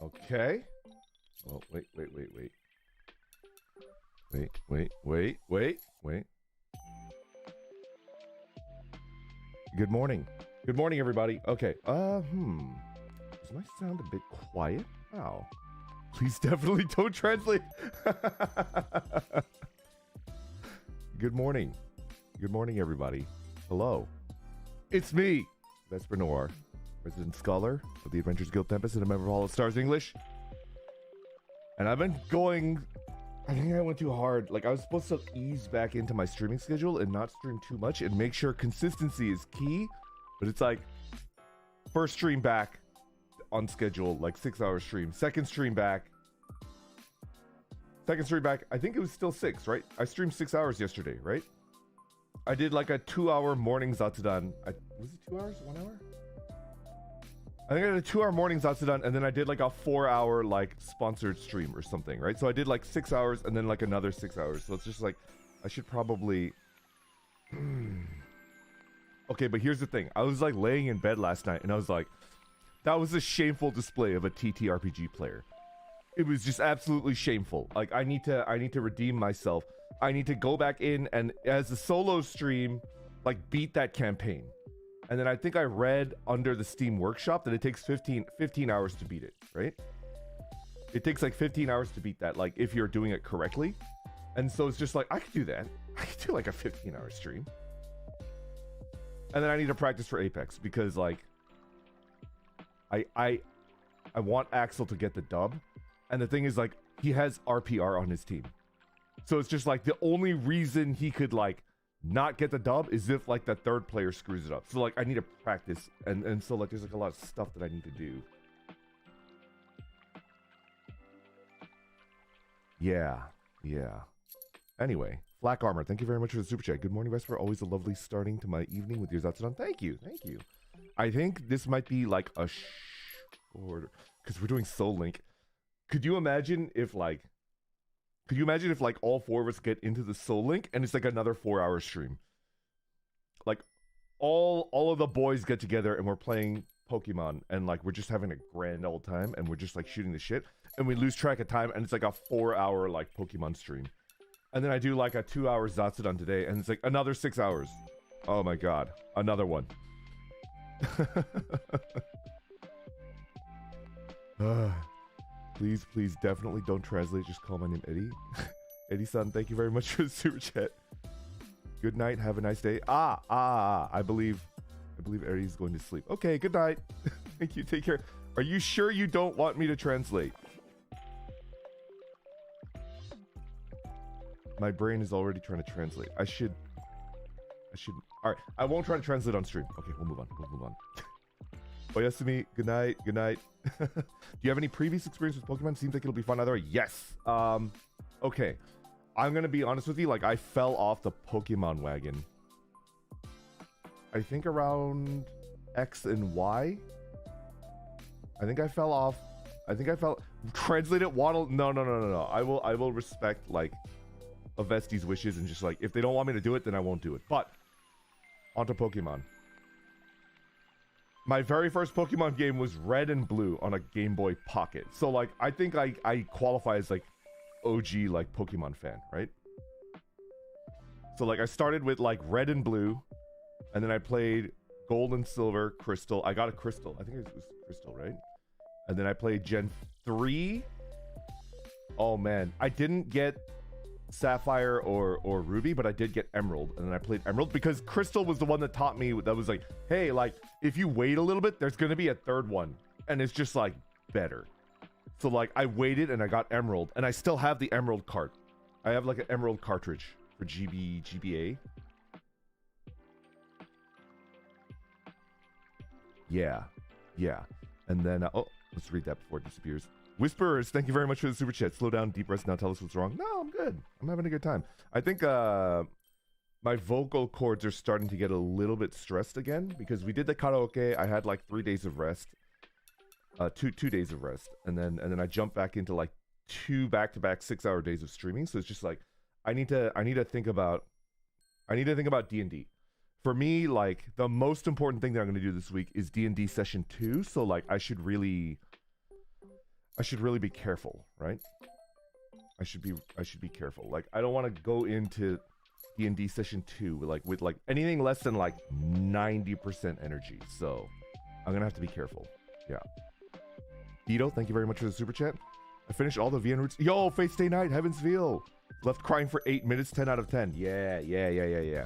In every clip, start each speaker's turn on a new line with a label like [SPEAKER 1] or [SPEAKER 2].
[SPEAKER 1] Okay. Oh, wait. Good morning. Good morning, everybody. Okay. Is my sound a bit quiet? Wow. Please definitely don't translate. Good morning. Good morning, everybody. Hello. It's me, Vesper Noir, resident scholar of the Adventures Guild Tempest and a member of HOLOSTARS English. And I've been going... I think I went too hard. Like, I was supposed to ease back into my streaming schedule and not stream too much and make sure consistency is key. But it's like, first stream back on schedule, like 6-hour stream. Second stream back. I think it was still 6, right? I streamed 6 hours yesterday, right? I did like a 2-hour morning Zatsudan. Was it 2 hours? 1 hour? I think I did a 2-hour morning Zatsudan, and then I did like a 4-hour like sponsored stream or something, right? So I did like 6 hours and then like another 6 hours. So it's just like, I should probably... Okay, but here's the thing. I was like laying in bed last night and I was like, that was a shameful display of a TTRPG player. It was just absolutely shameful. Like, I need to redeem myself. I need to go back in and as a solo stream, like beat that campaign. And then I think I read under the Steam Workshop that it takes 15 hours to beat it, right? It takes like 15 hours to beat that, like if you're doing it correctly. And so it's just like, I could do that. I could do like a 15-hour stream. And then I need to practice for Apex because like, I want Axel to get the dub. And the thing is like, he has RPR on his team. So it's just like the only reason he could like not get the dub is if like the third player screws it up. So like I need to practice and so like there's like a lot of stuff that I need to do. Yeah. Anyway, Flak Armor, thank you very much for the super chat. Good morning, Vesper. Always a lovely starting to my evening with your Zatsudan. Thank you. I think this might be like a short, because we're doing Soul Link. Could you imagine if like all four of us get into the Soul Link and it's like another 4-hour stream? Like all of the boys get together and we're playing Pokemon and like we're just having a grand old time and we're just like shooting the shit and we lose track of time and it's like a 4-hour like Pokemon stream. And then I do like a 2-hour Zatsudan today and it's like another 6 hours. Oh my god. Another one. Please, definitely don't translate. Just call my name Eddie. Eddie-san, thank you very much for the super chat. Good night. Have a nice day. I believe Eddie's going to sleep. Okay, good night. Thank you. Take care. Are you sure you don't want me to translate? My brain is already trying to translate. I should. All right. I won't try to translate on stream. Okay, we'll move on. Oyasumi, good night. Do you have any previous experience with Pokemon? Seems like it'll be fun either way. Yes. Okay. I'm gonna be honest with you, like I fell off the Pokemon wagon. I think around X and Y. I think I fell. Translate it, Waddle. No. I will respect like Avesti's wishes and just like if they don't want me to do it, then I won't do it. But onto Pokemon. My very first Pokemon game was Red and Blue on a Game Boy Pocket. So like I think I qualify as like OG like Pokemon fan, right? So like I started with like Red and Blue and then I played Gold and Silver, Crystal. I got a Crystal. I think it was Crystal, right? And then I played Gen 3. Oh man, I didn't get Sapphire or Ruby, but I did get Emerald, and then I played Emerald because Crystal was the one that taught me that was like, hey, like if you wait a little bit, there's gonna be a third one, and it's just like better. So like I waited and I got Emerald, and I still have the Emerald cart. I have like an Emerald cartridge for GBA. Yeah, and then oh, let's read that before it disappears. Whisperers, thank you very much for the super chat. Slow down, deep rest, now tell us what's wrong. No, I'm good. I'm having a good time. I think my vocal cords are starting to get a little bit stressed again because we did the karaoke. I had like 3 days of rest. Two days of rest. And then I jumped back into like 2 back-to-back 6-hour days of streaming. So it's just like I need to think about D&D. for me, like the most important thing that I'm gonna do this week is D&D session 2. So like I should really be careful, right? I should be careful. Like I don't want to go into D&D session 2 like with like anything less than like 90% energy. So I'm gonna have to be careful. Yeah. Dito, thank you very much for the super chat. I finished all the VN routes. Yo, Fate Stay Night, Heavensville. Left crying for 8 minutes, 10 out of 10. Yeah.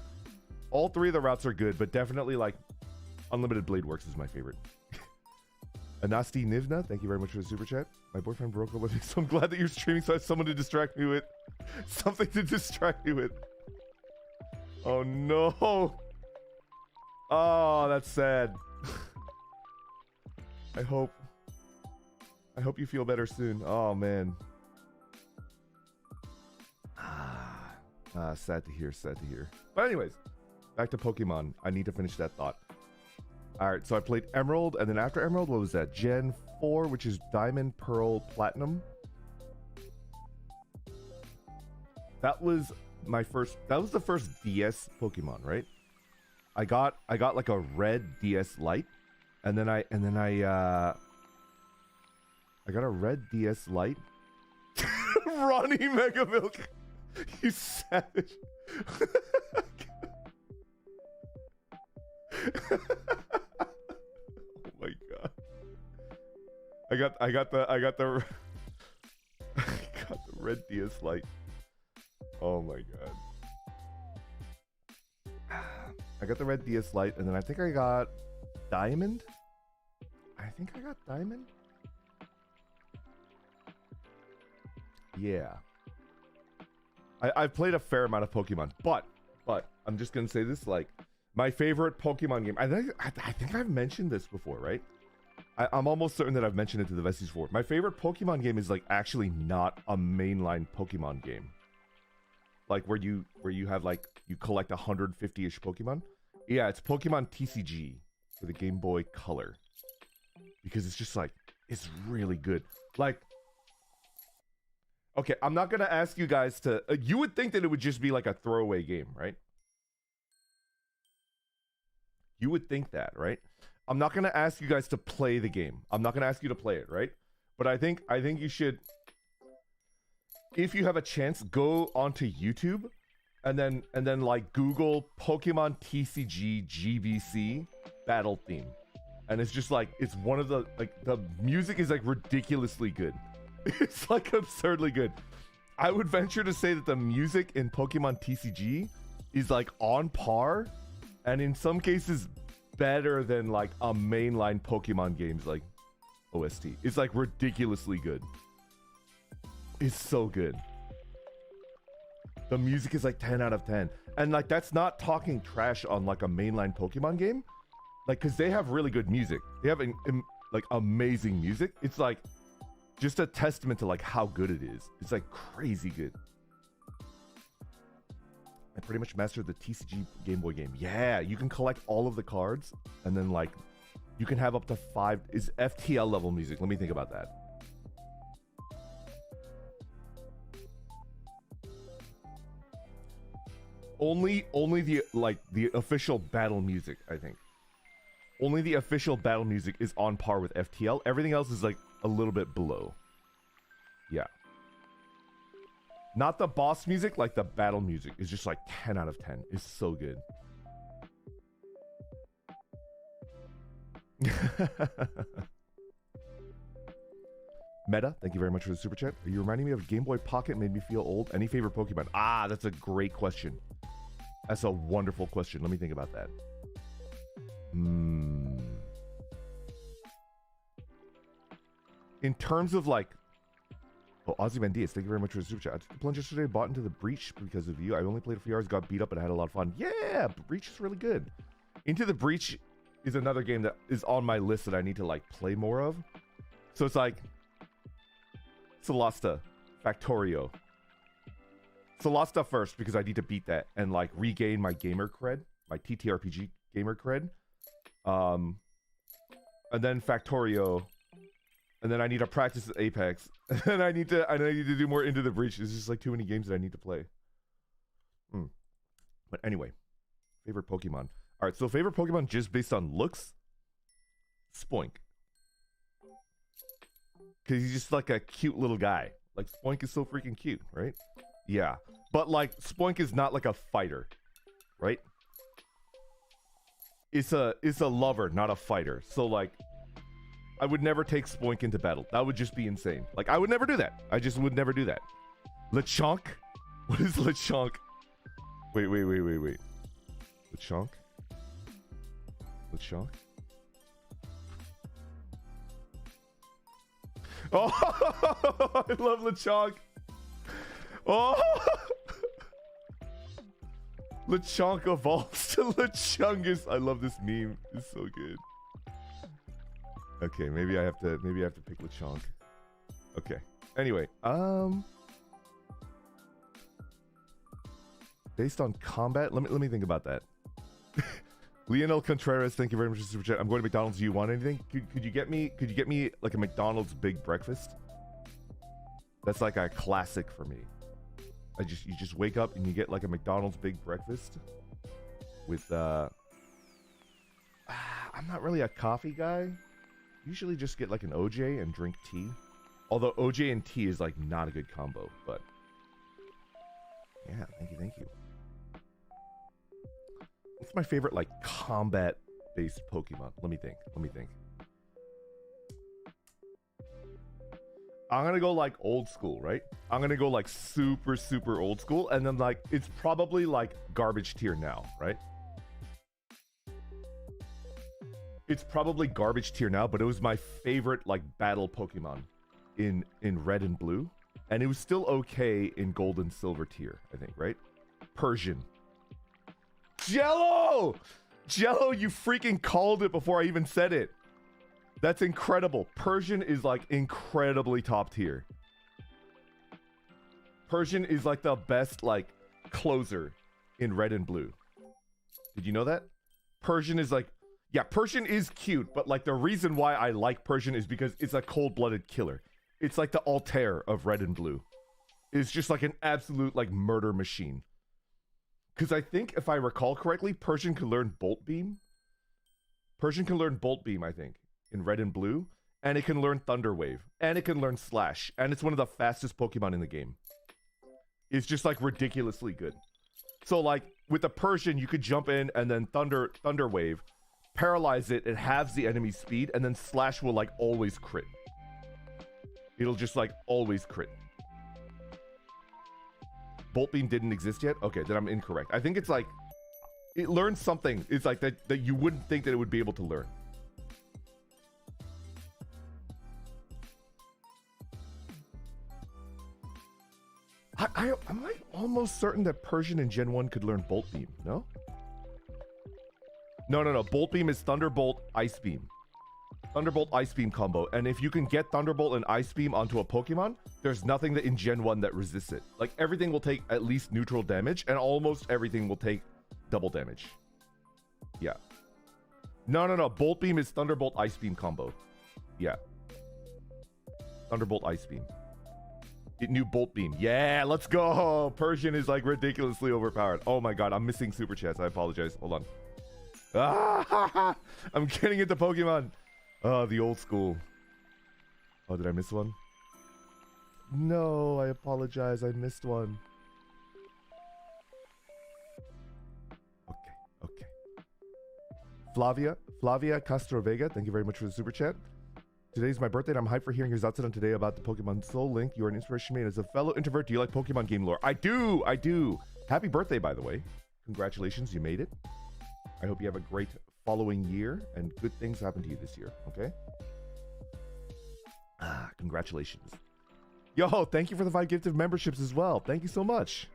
[SPEAKER 1] All 3 of the routes are good, but definitely like Unlimited Blade Works is my favorite. Anasti Nivna, thank you very much for the super chat. My boyfriend broke up with me, so I'm glad that you're streaming so I have someone to distract me with. Something to distract me with. Oh no. Oh, that's sad. I hope you feel better soon. Oh man. Sad to hear. But anyways, back to Pokemon. I need to finish that thought. Alright, so I played Emerald, and then after Emerald, what was that? Gen 4, which is Diamond, Pearl, Platinum. That was the first DS Pokemon, right? I got like a red DS Lite, and then I got a red DS Lite. Ronnie Mega Milk. You savage. Oh my god. I got the red DS Lite. Oh my god. I got the red DS Lite, and then I think I got Diamond. Yeah. I've played a fair amount of Pokemon, but I'm just gonna say this, like, my favorite Pokemon game, I think I've mentioned this before, right? I'm almost certain that I've mentioned it to the Vesties before. My favorite Pokemon game is like actually not a mainline Pokemon game. Like where you have like, you collect 150-ish Pokemon. Yeah, it's Pokemon TCG for the Game Boy Color. Because it's just like, it's really good. Like, okay, I'm not gonna ask you guys to, you would think that it would just be like a throwaway game, right? You would think that, right? I'm not gonna ask you guys to play the game. I'm not gonna ask you to play it, right? But I think you should, if you have a chance, go onto YouTube and then like Google Pokemon TCG GBC battle theme. And it's just like, it's one of the, like, the music is like ridiculously good. It's like absurdly good. I would venture to say that the music in Pokemon TCG is like on par, and in some cases better than like a mainline Pokemon games like OST. It's like ridiculously good. It's so good. The music is like 10 out of 10. And like, that's not talking trash on like a mainline Pokemon game. Like, cause they have really good music. They have like amazing music. It's like just a testament to like how good it is. It's like crazy good. I pretty much mastered the TCG Game Boy game. Yeah, you can collect all of the cards, and then like you can have up to 5 is FTL level music. Let me think about that. Only the official battle music, I think. Only the official battle music is on par with FTL. Everything else is like a little bit below. Yeah. Not the boss music, like the battle music is just like 10 out of 10. It's so good. Meta, thank you very much for the super chat. Are you reminding me of Game Boy Pocket? Made me feel old. Any favorite Pokemon? Ah, that's a great question. That's a wonderful question. Let me think about that. In terms of like, oh, Ozzy Bandias, thank you very much for the super chat. I took the plunge yesterday, bought into the Breach because of you. I only played a few hours, got beat up, and I had a lot of fun. Yeah, Breach is really good. Into the Breach is another game that is on my list that I need to like play more of. So it's like Solasta, Factorio. Solasta first because I need to beat that and like regain my gamer cred, my TTRPG gamer cred. And then Factorio. And then I need to practice Apex. And I need to do more Into the Breach. There's just like too many games that I need to play. But anyway, favorite Pokemon. All right, so favorite Pokemon just based on looks? Spoink. Because he's just like a cute little guy. Like, Spoink is so freaking cute, right? Yeah. But, like, Spoink is not like a fighter, right? It's a lover, not a fighter. So, like, I would never take Spoink into battle. That would just be insane. Like, I would never do that. I just would never do that. Lechonk? What is Lechonk? Wait. Lechonk? Lechonk? Oh, I love Lechonk. Oh, Lechonk evolves to Lechungus. I love this meme. It's so good. Okay, maybe I have to pick Lechonk. Okay. Anyway, based on combat, let me think about that. Lionel Contreras, thank you very much for the super chat. I'm going to McDonald's. Do you want anything? Could you get me like a McDonald's big breakfast? That's like a classic for me. You just wake up and you get like a McDonald's big breakfast with I'm not really a coffee guy. Usually just get like an OJ and drink tea. Although OJ and tea is like not a good combo, but yeah, thank you. What's my favorite like combat based Pokemon? Let me think. I'm gonna go like old school, right? I'm gonna go like super old school, and then like it's probably like garbage tier now, right? It's probably garbage tier now, but it was my favorite like battle Pokemon in red and blue, and it was still okay in gold and silver tier, I think, right? Persian. Jello, you freaking called it before I even said it. That's incredible. Persian is like incredibly top tier. Persian is like the best like closer in red and blue. Did you know that? Persian is like, yeah, Persian is cute, but like the reason why I like Persian is because it's a cold-blooded killer. It's like the Altair of red and blue. It's just like an absolute like murder machine. Because I think if I recall correctly, Persian can learn Bolt Beam. Persian can learn Bolt Beam, I think, in red and blue. And it can learn Thunder Wave. And it can learn Slash. And it's one of the fastest Pokemon in the game. It's just like ridiculously good. So like with the Persian, you could jump in and then Thunder Wave, paralyze it, it halves the enemy's speed, and then Slash will like always crit. It'll just like always crit. Bolt Beam didn't exist yet? Okay, then I'm incorrect. I think it's like, it learns something. It's like that you wouldn't think that it would be able to learn. Am I almost certain that Persian in Gen 1 could learn Bolt Beam? No? No. Bolt Beam is Thunderbolt, Ice Beam. Thunderbolt, Ice Beam combo. And if you can get Thunderbolt and Ice Beam onto a Pokemon, there's nothing that in Gen 1 that resists it. Like, everything will take at least neutral damage, and almost everything will take double damage. Yeah. No. Bolt Beam is Thunderbolt, Ice Beam combo. Yeah. Thunderbolt, Ice Beam. It knew Bolt Beam. Yeah, let's go! Persian is, like, ridiculously overpowered. Oh my god, I'm missing Super Chats. I apologize. Hold on. Ah, I'm getting into Pokemon. Oh, the old school. Oh, did I miss one? No, I apologize. I missed one. Okay. Flavia Castrovega, thank you very much for the super chat. Today's my birthday, and I'm hyped for hearing your Zatsudan today about the Pokemon Soul Link. You are an inspiration to me. As a fellow introvert, do you like Pokemon game lore? I do. Happy birthday, by the way. Congratulations, you made it. I hope you have a great following year and good things happen to you this year, okay? Congratulations. Yo, thank you for the 5 gifted memberships as well. Thank you so much.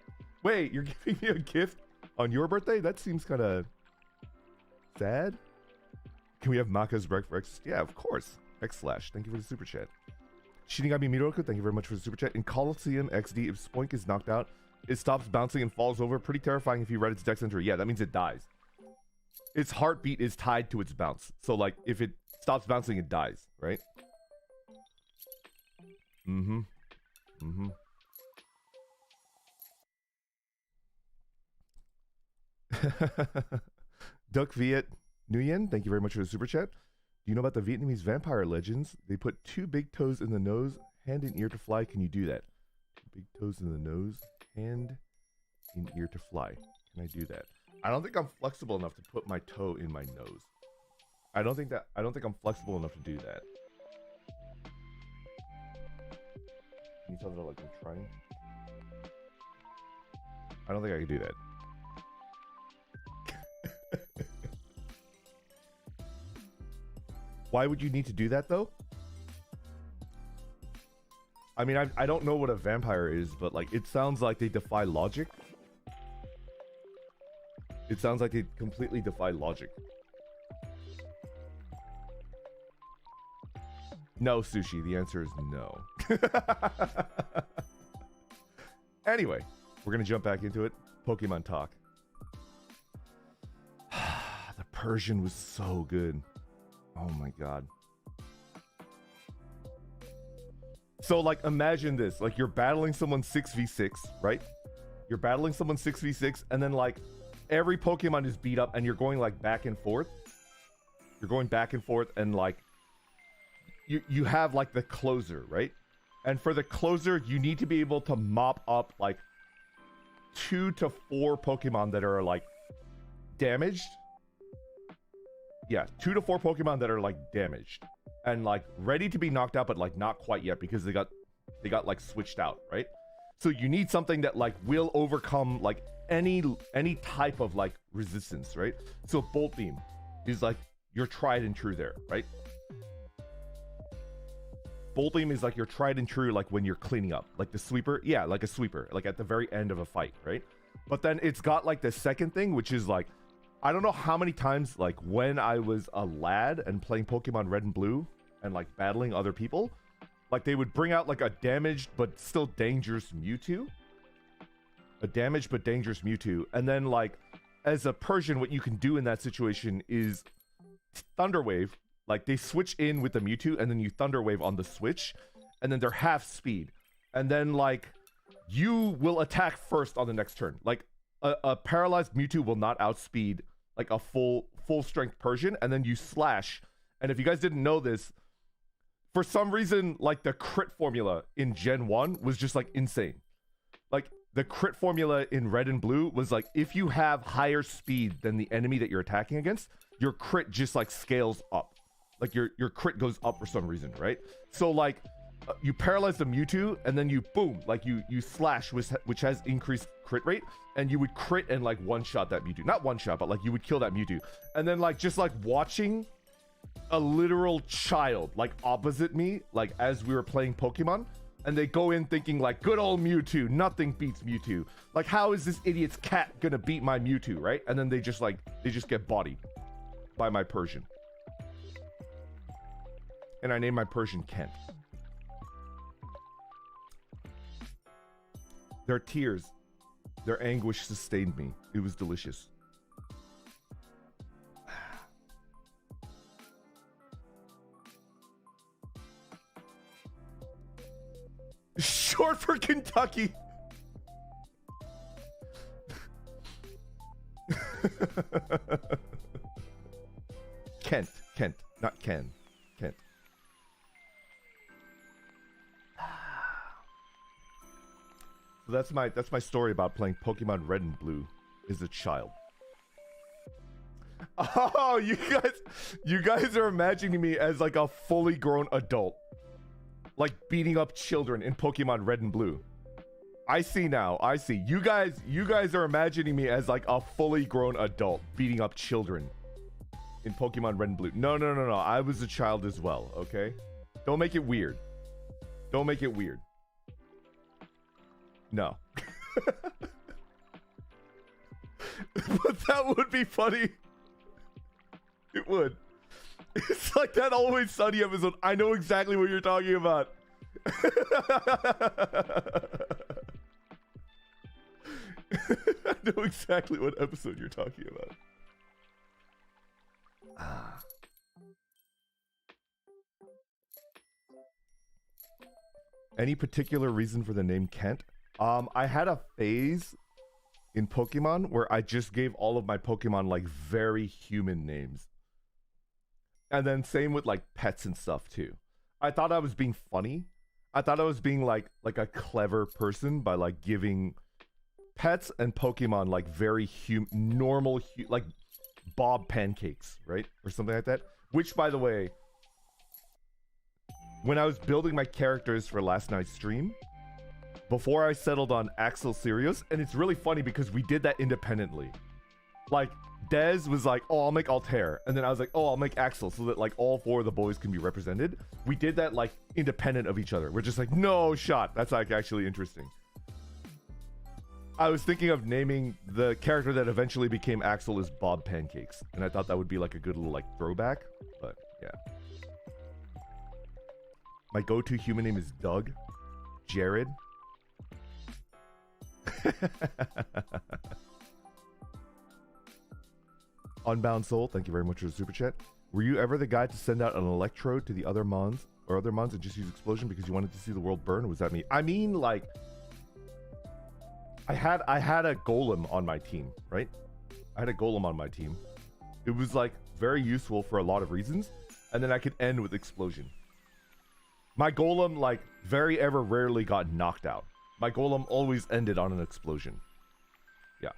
[SPEAKER 1] Wait, you're giving me a gift on your birthday? That seems kind of sad. Can we have Maka's breakfast? Yeah, of course. X/. Thank you for the super chat. Shinigami Miroku, thank you very much for the super chat. In Coliseum XD, if Spoink is knocked out, it stops bouncing and falls over. Pretty terrifying if you read its dex entry. Yeah, that means it dies. Its heartbeat is tied to its bounce. So, like, if it stops bouncing, it dies, right? Duck Viet Nguyen, thank you very much for the super chat. Do you know about the Vietnamese vampire legends? They put 2 big toes in the nose, hand and ear to fly. Can you do that? 2 big toes in the nose, hand in ear to fly. Can I do that? I don't think I'm flexible enough to put my toe in my nose. I don't think I'm flexible enough to do that. Can you tell that like I'm trying? I don't think I can do that. Why would you need to do that though? I mean, I don't know what a vampire is, but like it sounds like they defy logic. It sounds like they completely defy logic. No, Sushi. The answer is no. Anyway, we're gonna jump back into it. Pokemon talk. The Persian was so good. Oh my god. So like imagine this, like you're battling someone 6v6, right? You're battling someone 6v6 and then like every Pokemon is beat up and you're going like back and forth. You're going back and forth and like you have like the closer, right? And for the closer, you need to be able to mop up like 2 to 4 Pokemon that are like damaged. Yeah, 2 to 4 Pokemon that are like damaged and like ready to be knocked out, but like not quite yet because they got like switched out, right? So you need something that like will overcome like any type of like resistance, right? So Bolt Beam is like your tried and true there, right? Bolt Beam is like your tried and true, like when you're cleaning up, like the sweeper. Yeah, like a sweeper, like at the very end of a fight, right? But then it's got like the second thing, which is like, I don't know how many times, like when I was a lad and playing Pokemon Red and Blue and like battling other people, like they would bring out like a damaged but still dangerous Mewtwo. A damaged but dangerous Mewtwo. And then like, as a Persian, what you can do in that situation is Thunder Wave. Like they switch in with the Mewtwo and then you Thunder Wave on the switch. And then they're half speed. And then like, you will attack first on the next turn. Like a paralyzed Mewtwo will not outspeed like a full strength Persian. And then you slash. And if you guys didn't know this, for some reason, like the crit formula in Gen 1 was just like insane. Like the crit formula in Red and Blue was like, if you have higher speed than the enemy that you're attacking against, your crit just like scales up. Like your crit goes up for some reason, right? So like you paralyze the Mewtwo and then you boom, like you slash, which has increased crit rate, and you would crit and like one shot that Mewtwo. Not one shot, but like you would kill that Mewtwo. And then like just like watching a literal child like opposite me, like as we were playing Pokemon, and they go in thinking like, good old Mewtwo, nothing beats Mewtwo. Like how is this idiot's cat gonna beat my Mewtwo, right? And then they just get bodied by my Persian. And I named my Persian Kent. Their tears, their anguish sustained me. It was delicious. Short for Kentucky. Kent, not Ken. Kent. So that's my story about playing Pokemon Red and Blue as a child. Oh, you guys are imagining me as like a fully grown adult, like beating up children in Pokemon Red and Blue. I see now. I see. You guys are imagining me as like a fully grown adult beating up children in Pokemon Red and Blue. No. I was a child as well, okay? Don't make it weird. Don't make it weird. No. But that would be funny. It would. It's like that Always Sunny episode. I know exactly what you're talking about. I know exactly what episode you're talking about. Any particular reason for the name Kent? I had a phase in Pokemon where I just gave all of my Pokemon like very human names. And then same with like pets and stuff too. I thought I was being funny. I thought I was being like a clever person by like giving pets and Pokemon like very normal like Bob pancakes, right? Or something like that. Which, by the way, when I was building my characters for last night's stream, before I settled on Axel Syrios, and it's really funny because we did that independently. Like, Dez was like, oh, I'll make Altare. And then I was like, oh, I'll make Axel so that like all 4 of the boys can be represented. We did that like independent of each other. We're just like, no shot. That's like actually interesting. I was thinking of naming the character that eventually became Axel as Bob Pancakes. And I thought that would be like a good little like throwback. But yeah. My go-to human name is Doug. Jared. Unbound Soul, thank you very much for the super chat. Were you ever the guy to send out an electrode to the other mons and just use explosion because you wanted to see the world burn? Or was that me? I mean, like, I had a golem on my team, right? I had a golem on my team. It was like very useful for a lot of reasons, and then I could end with explosion. My golem like very ever rarely got knocked out. My golem always ended on an explosion. Yeah.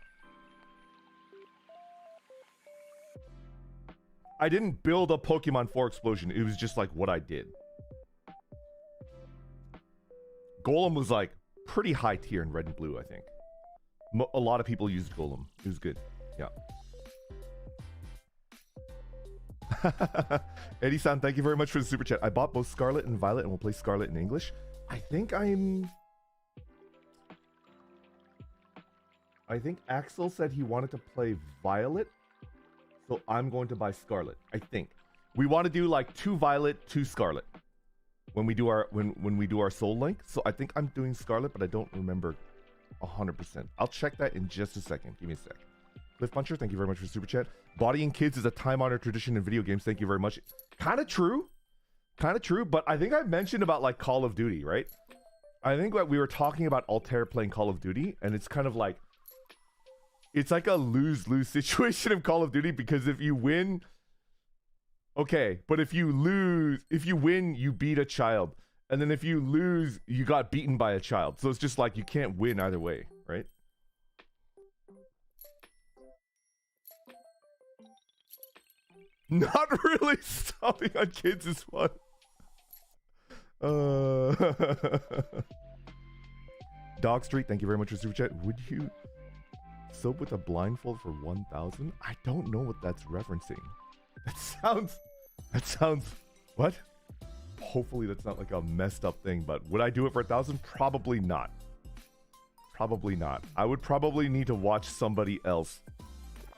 [SPEAKER 1] I didn't build a Pokemon for explosion. It was just like what I did. Golem was like pretty high tier in red and blue, I think. A lot of people used Golem. It was good. Yeah. Eddie-san, thank you very much for the super chat. I bought both Scarlet and Violet and will play Scarlet in English. I think Axel said he wanted to play Violet, so I'm going to buy Scarlet. I think we want to do like 2 Violet, 2 Scarlet when we do our when we do our Soul Link. So I think I'm doing Scarlet, but I don't remember 100%. I'll check that in just a second. Give me a sec. Cliff Puncher, thank you very much for the super chat. Bodying kids is a time-honored tradition in video games. Thank you very much. Kind of true, but I think I mentioned about like Call of Duty, right? I think that we were talking about Altair playing Call of Duty, and it's kind of like it's like a lose-lose situation in Call of Duty because if you win, okay, but if you win, you beat a child. And then if you lose, you got beaten by a child. So it's just like you can't win either way, right? Not really stopping on kids is fun. Dog Street, thank you very much for super chat. Would you soap with a blindfold for 1,000? I don't know what that's referencing. That sounds what? Hopefully that's not like a messed up thing, but would I do it for 1,000? Probably not. Probably not. I would probably need to watch somebody else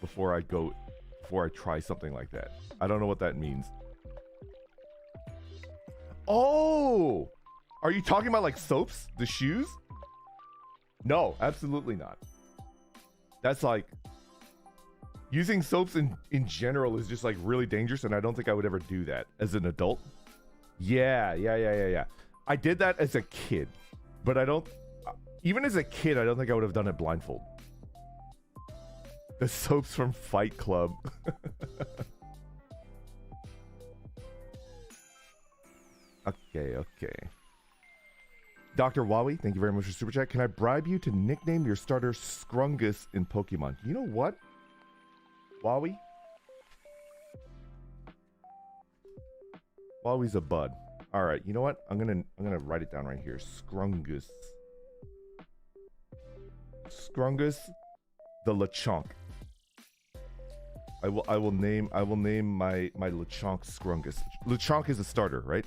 [SPEAKER 1] before I try something like that. I don't know what that means. Oh! Are you talking about like soaps? The shoes? No, absolutely not. That's like using soaps in general is just like really dangerous, and I don't think I would ever do that as an adult. Yeah. I did that as a kid, but I don't. Even as a kid, I don't think I would have done it blindfold. The soaps from Fight Club. Okay. Dr. Wowie, thank you very much for super chat. Can I bribe you to nickname your starter Scrungus in Pokemon? You know what, Wowie? Wowie's a bud. All right, you know what? I'm gonna write it down right here. Scrungus. Scrungus, the Lechonk. I will name my Lechonk Scrungus. Lechonk is a starter, right?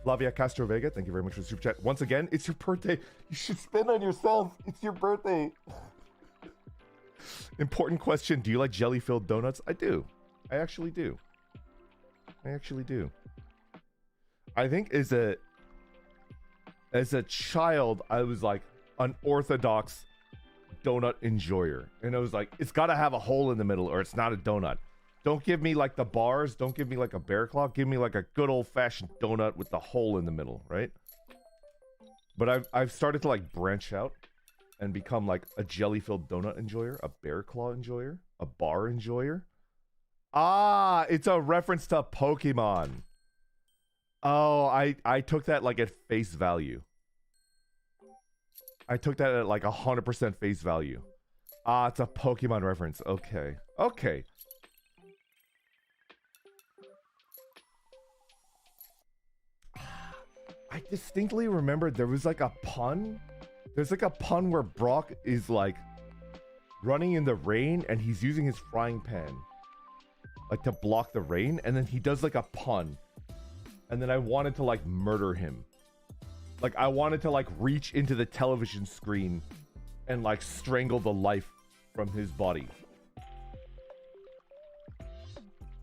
[SPEAKER 1] Flavia Castro Vega, thank you very much for the super chat. Once again, it's your birthday. You should spend on yourself. It's your birthday. Important question. Do you like jelly-filled donuts? I do. I actually do. I think as a child, I was like an orthodox donut enjoyer. And I was like, it's got to have a hole in the middle or it's not a donut. Don't give me like the bars. Don't give me like a bear claw. Give me like a good old-fashioned donut with the hole in the middle, right? But I've started to like branch out. and become like a jelly-filled donut enjoyer, a bear claw enjoyer, a bar enjoyer. Ah, it's a reference to Pokemon. Oh, I took that like at face value. I took that at like 100% face value. Ah, it's a Pokemon reference. Okay. Okay. I distinctly remember there was like a pun. There's like a pun where Brock is like running in the rain and he's using his frying pan like to block the rain, and then he does like a pun. And then I wanted to like murder him. Like I wanted to like reach into the television screen and like strangle the life from his body.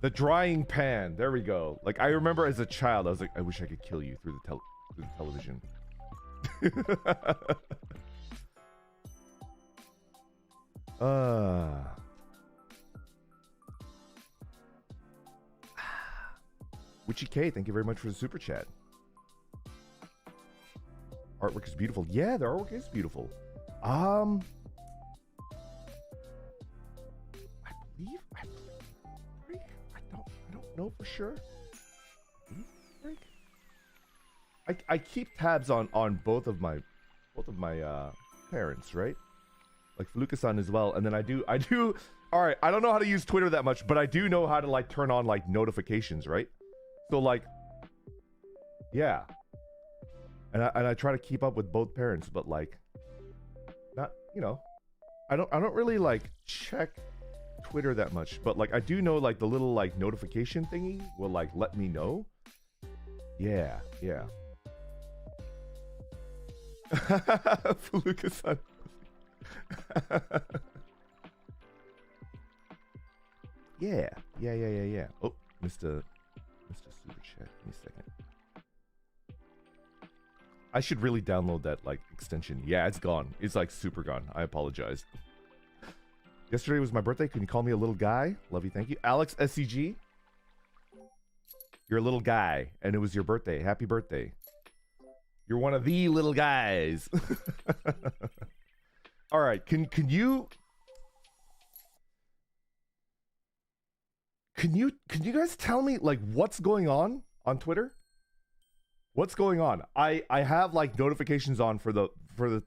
[SPEAKER 1] The drying pan. There we go. Like I remember as a child, I was like, I wish I could kill you through the television. Witchy K, thank you very much for the super chat. Artwork is beautiful. Yeah, the artwork is beautiful. I believe I don't know for sure. I keep tabs on both of my parents, right? Like Feluca-san as well. And then I do all right, I don't know how to use Twitter that much, but I do know how to like turn on like notifications, right? So like yeah. And I try to keep up with both parents, but like not, you know, I don't really like check Twitter that much, but like I do know like the little like notification thingy will like let me know. Yeah, yeah. Feluca-san. Yeah. Oh, Mr. Super Chat. Give me a second. I should really download that like extension. Yeah, it's gone. It's like super gone. I apologize. Yesterday was my birthday. Can you call me a little guy? Love you, thank you. Alex SCG. You're a little guy, and it was your birthday. Happy birthday. You're one of the little guys. All right, can you guys tell me like what's going on Twitter? What's going on? I have like notifications on for the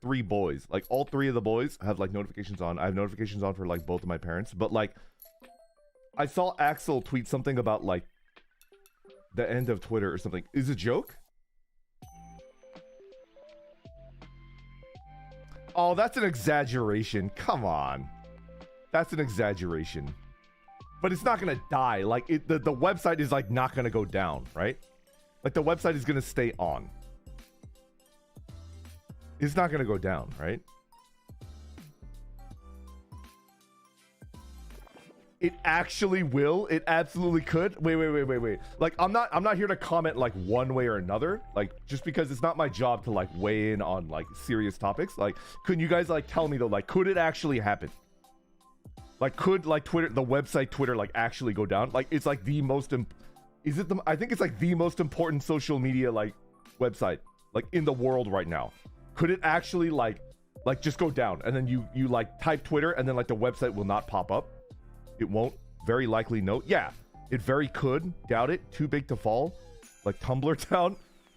[SPEAKER 1] three boys. Like all three of the boys have like notifications on. I have notifications on for like both of my parents, but like I saw Axel tweet something about like the end of Twitter or something. Is it a joke? Oh, that's an exaggeration. Come on. That's an exaggeration. But it's not going to die. Like, the website is, like, not going to go down, right? Like, the website is going to stay on. It's not going to go down, right? It actually will. It absolutely could. Wait. Like, I'm not here to comment like one way or another. Like, just because it's not my job to like weigh in on like serious topics. Like, couldn't you guys like tell me though? Like, could it actually happen? Like, could like Twitter, the website Twitter, like actually go down? Like, it's like the most. I think it's like the most important social media like website like in the world right now. Could it actually like just go down? And then you like type Twitter and then like the website will not pop up. It won't. Very likely no. Yeah, it very could. Doubt it. Too big to fall. Like Tumblr down.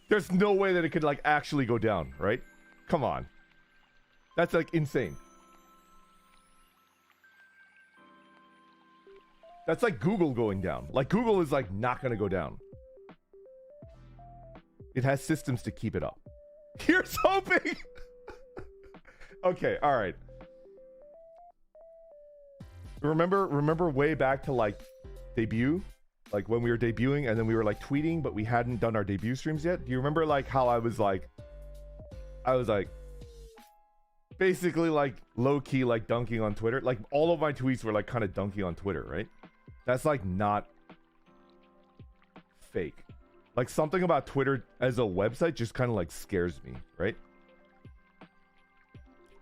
[SPEAKER 1] There's no way that it could like actually go down, right? Come on. That's like insane. That's like Google going down. Like Google is like not gonna go down. It has systems to keep it up. Here's hoping. Okay, all right. Remember way back to like debut, like when we were debuting and then we were like tweeting, but we hadn't done our debut streams yet. Do you remember like how I was like basically like low key like dunking on Twitter? Like all of my tweets were like kind of dunking on Twitter, right? That's like not fake. Like something about Twitter as a website just kind of like scares me, right?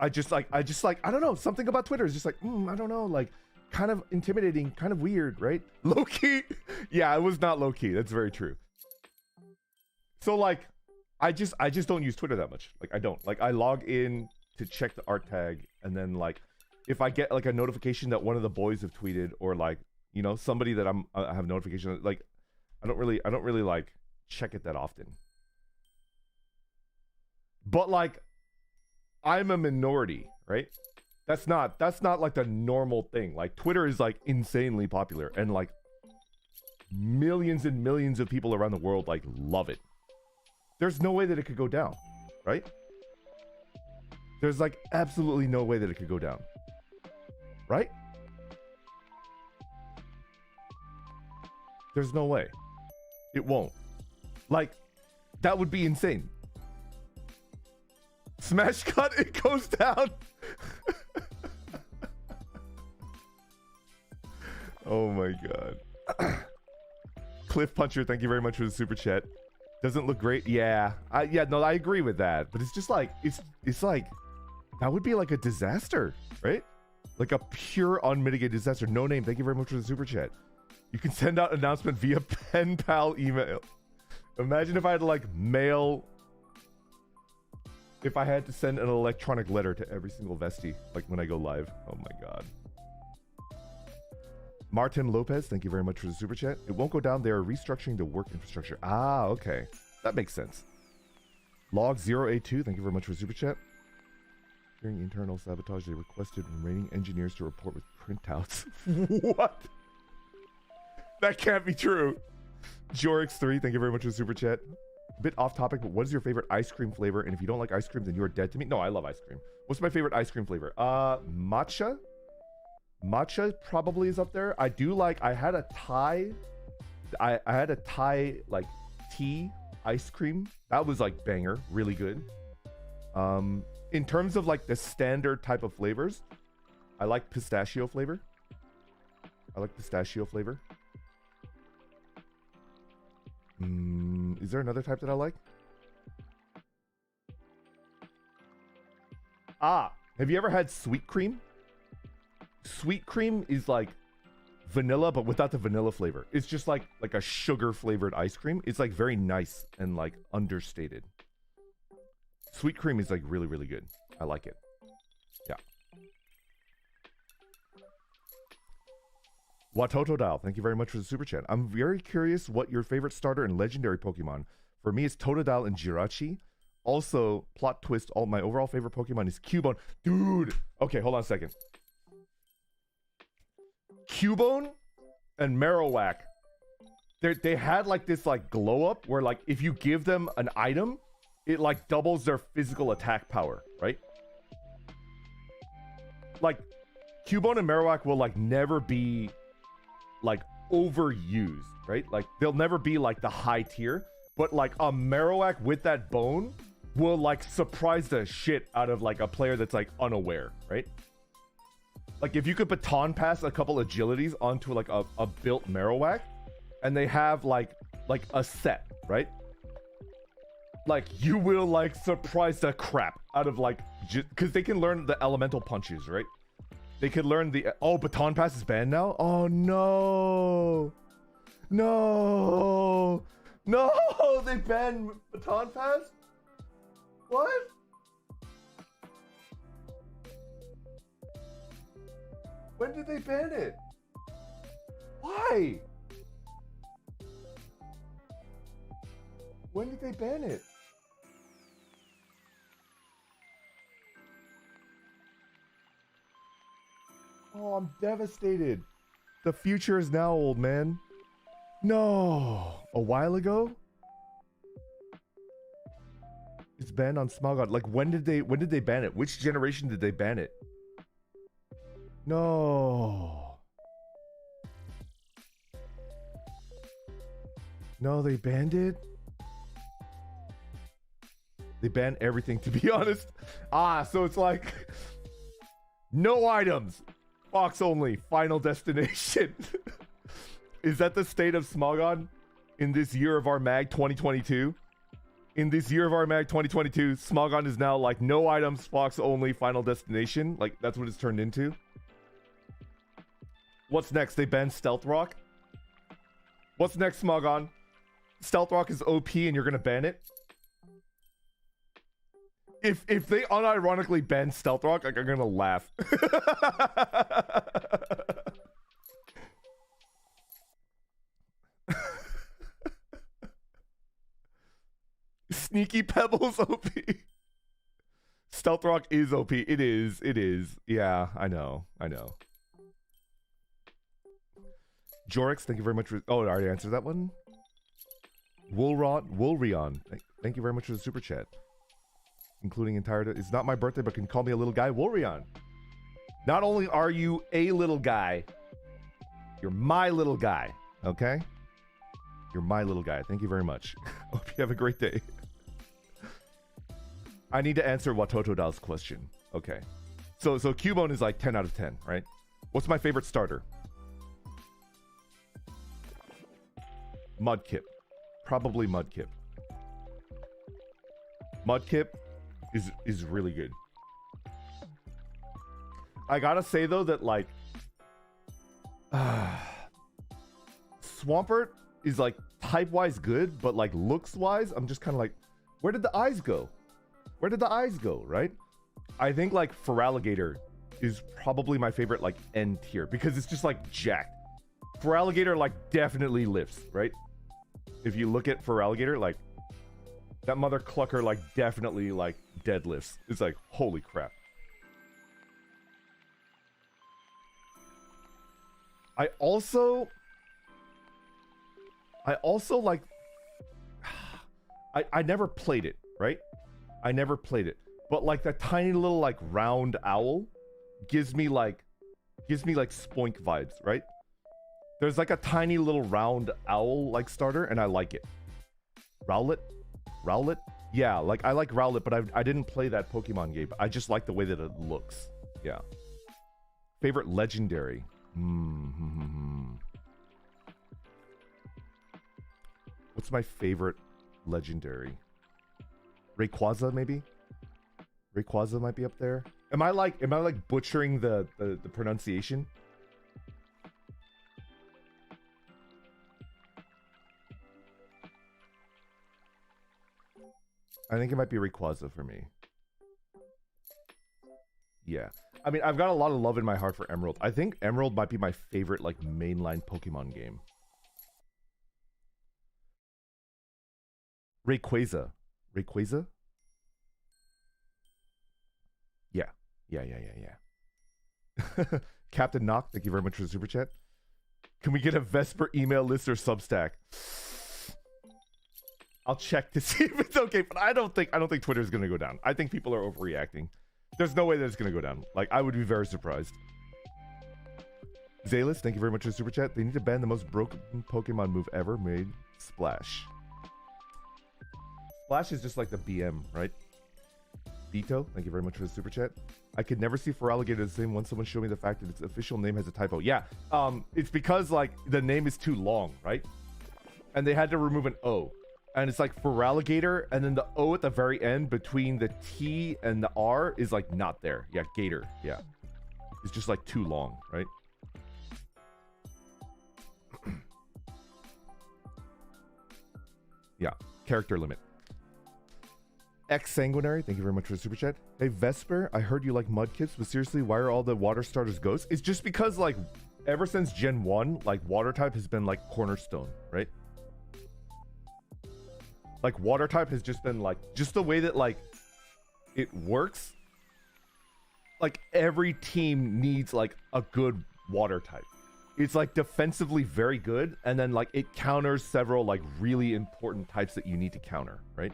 [SPEAKER 1] I just like I don't know, something about Twitter is just like I don't know, like kind of intimidating, kind of weird, right? Low key. Yeah, it was not low key. That's very true. So like I just don't use Twitter that much. Like I don't. Like I log in to check the art tag, and then like if I get like a notification that one of the boys have tweeted, or like, you know, somebody that I have notification, like I don't really like check it that often. But like I'm a minority, right? That's not like the normal thing. Like Twitter is like insanely popular, and like millions and millions of people around the world like love it. There's no way that it could go down, right? There's like absolutely no way that it could go down, right? There's no way. It won't. Like, that would be insane. Smash cut, it goes down. Oh my god. Cliff Puncher, thank you very much for the super chat. Doesn't look great. Yeah. No, I agree with that. But it's just like, it's like, that would be like a disaster, right? Like a pure unmitigated disaster. No name, thank you very much for the super chat. You can send out announcement via pen pal email. Imagine if I had to like mail, if I had to send an electronic letter to every single Vestie, like when I go live. Oh my god. Martin Lopez, thank you very much for the super chat. It won't go down. They are restructuring the work infrastructure. Ah, okay. That makes sense. Log0A2, thank you very much for the super chat. During internal sabotage, they requested remaining engineers to report with printouts. What? That can't be true. Jorix3, thank you very much for the super chat. A bit off topic, but what is your favorite ice cream flavor? And if you don't like ice cream, then you are dead to me. No, I love ice cream. What's my favorite ice cream flavor? Matcha? Matcha probably is up there. I do like, I had a Thai, I had a Thai like tea ice cream. That was like banger, really good. In terms of like the standard type of flavors, I like pistachio flavor. Is there another type that I like? Have you ever had sweet cream? Sweet cream is like vanilla, but without the vanilla flavor. It's just like a sugar flavored ice cream. It's like very nice and like understated. Sweet cream is like really, really good. I like it. Yeah. Watoto Dial, thank you very much for the super chat. I'm very curious what your favorite starter and legendary Pokemon. For me, it's Totodile and Jirachi. Also, plot twist, my overall favorite Pokemon is Cubone. Dude! Okay, hold on a second. Cubone and Marowak, they had like this like glow up where like if you give them an item, it like doubles their physical attack power, right? Like Cubone and Marowak will like never be like overused, right? Like they'll never be like the high tier, but like a Marowak with that bone will like surprise the shit out of like a player that's like unaware, right? Like if you could baton pass a couple agilities onto like a built Marowak, and they have like a set, right? Like you will like surprise the crap out of like, because they can learn the elemental punches, right? They could learn the, oh, baton pass is banned now? Oh no! No! No! They banned baton pass? What? When did they ban it? Why? When did they ban it? Oh, I'm devastated. The future is now, old man. No. A while ago? It's banned on Smogon. Like when did they ban it? Which generation did they ban it? No. No, they banned it? They banned everything, to be honest. So it's like no items. Box only. Final destination. Is that the state of Smogon in this year of our mag 2022? In this year of our mag 2022, Smogon is now like no items, box only, final destination. Like that's what it's turned into. What's next? They banned Stealth Rock? What's next, Smogon? Stealth Rock is OP and you're gonna ban it? if they unironically ban Stealth Rock, like, I'm gonna laugh. Sneaky Pebbles OP. Stealth Rock is OP. It is. It is. Yeah, I know. I know. Jorix, thank you very much for... Oh, I already answered that one. Woolrion, thank you very much for the super chat. Including entire... It's not my birthday, but can you call me a little guy? Woolrion. Not only are you a little guy, you're my little guy, okay? You're my little guy. Thank you very much. Hope you have a great day. I need to answer Watoto Da's question. Okay. So Cubone is like 10 out of 10, right? What's my favorite starter? Mudkip. Probably Mudkip. Mudkip is really good. I gotta say though that like Swampert is like type-wise good, but like looks-wise, I'm just kind of like, where did the eyes go? Where did the eyes go, right? I think like Feraligatr is probably my favorite like N tier because it's just like jacked. Feraligatr like definitely lifts, right? If you look at Feraligatr, like that mother clucker like definitely like deadlifts. It's like, holy crap. I also like I never played it, right? I never played it. But like that tiny little like round owl gives me like Spoink vibes, right? There's like a tiny little round owl like starter and I like it. Rowlet? Yeah, like I like Rowlet, but I didn't play that Pokemon game. I just like the way that it looks. Yeah. Favorite legendary? What's my favorite legendary? Rayquaza, maybe? Rayquaza might be up there. Am I like butchering the pronunciation? I think it might be Rayquaza for me. Yeah. I mean, I've got a lot of love in my heart for Emerald. I think Emerald might be my favorite like mainline Pokemon game. Rayquaza. Rayquaza? Yeah. Captain Knock, thank you very much for the super chat. Can we get a Vesper email list or Substack? I'll check to see if it's okay, but I don't think Twitter is gonna go down. I think people are overreacting. There's no way that it's gonna go down. Like, I would be very surprised. Zalis, thank you very much for the super chat. They need to ban the most broken Pokemon move ever made. Splash. Splash is just like the BM, right? Beto, thank you very much for the super chat. I could never see Feraligatr the same once someone showed me the fact that its official name has a typo. Yeah, it's because like the name is too long, right? And they had to remove an O. And it's like Feraligatr, and then the O at the very end between the T and the R is like not there. Yeah, Gator. Yeah. It's just like too long, right? Yeah, character limit. X Sanguinary, thank you very much for the super chat. Hey Vesper, I heard you like Mudkips, but seriously, why are all the water starters ghosts? It's just because like ever since Gen 1, like water type has been like cornerstone, right? Like water type has just been like just the way that like it works. Like every team needs like a good water type. It's like defensively very good, and then like it counters several like really important types that you need to counter, right?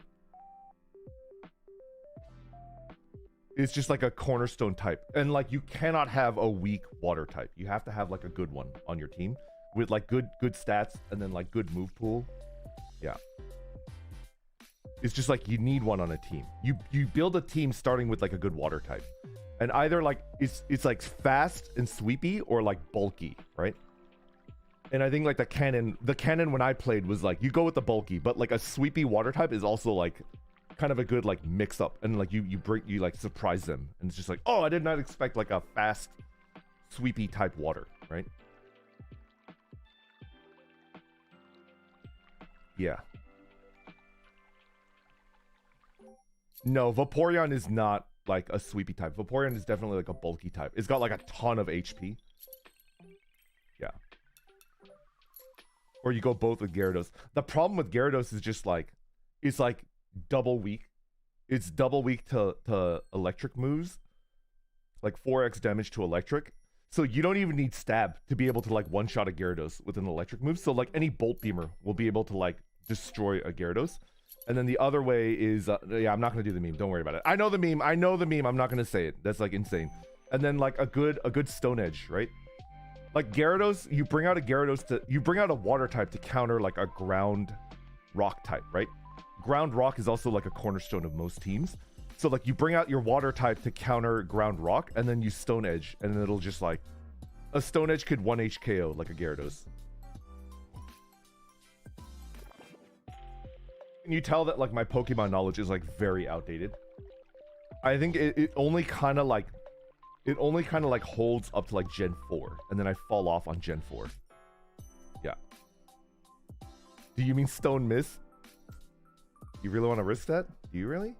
[SPEAKER 1] It's just like a cornerstone type, and like you cannot have a weak water type. You have to have like a good one on your team with like good stats and then like good move pool. Yeah. It's just like you need one on a team. You build a team starting with like a good water type. And either like it's like fast and sweepy or like bulky, right? And I think like the cannon when I played was like you go with the bulky, but like a sweepy water type is also like kind of a good like mix up, and like you like surprise them, and it's just like, oh, I did not expect like a fast sweepy type water, right? Yeah. No, Vaporeon is not like a sweepy type. Vaporeon is definitely like a bulky type. It's got like a ton of HP. Yeah. Or you go both with Gyarados. The problem with Gyarados is just like, it's like double weak. It's double weak to electric moves. Like 4x damage to electric. So you don't even need stab to be able to like one-shot a Gyarados with an electric move. So like any Bolt Beamer will be able to like destroy a Gyarados. And then the other way is, yeah, I'm not going to do the meme. Don't worry about it. I know the meme. I'm not going to say it. That's like insane. And then like a good Stone Edge, right? Like Gyarados, you bring out a water type to counter like a ground rock type, right? Ground rock is also like a cornerstone of most teams. So like you bring out your water type to counter ground rock, and then you Stone Edge, and then it'll just like, a Stone Edge could 1H KO like a Gyarados. Can you tell that like my Pokemon knowledge is like very outdated? I think it only kind of like holds up to like Gen 4, and then I fall off on Gen 4. Yeah. Do you mean Stone Miss? You really want to risk that? Do you really?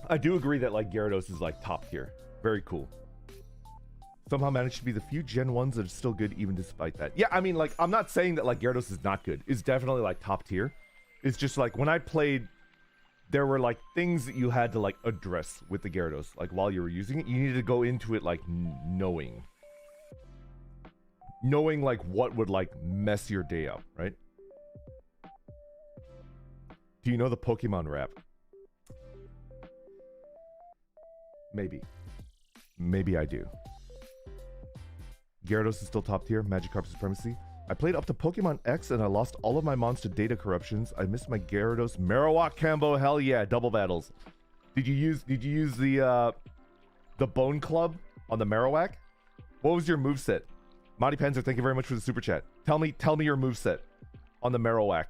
[SPEAKER 1] I do agree that like Gyarados is like top tier. Very cool. Somehow managed to be the few Gen 1s that are still good even despite that. Yeah, I mean, like, I'm not saying that like Gyarados is not good. It's definitely like top tier. It's just like when I played, there were like things that you had to like address with the Gyarados. Like while you were using it, you needed to go into it like knowing like what would like mess your day up, right? Do you know the Pokemon rap? Maybe I do. Gyarados is still top tier. Magikarp supremacy. I played up to Pokemon X and I lost all of my mons to data corruptions. I missed my Gyarados Marowak combo. Hell yeah, double battles. Did you use the Bone Club on the Marowak? What was your moveset? Monty Panzer, thank you very much for the super chat. Tell me your moveset on the Marowak.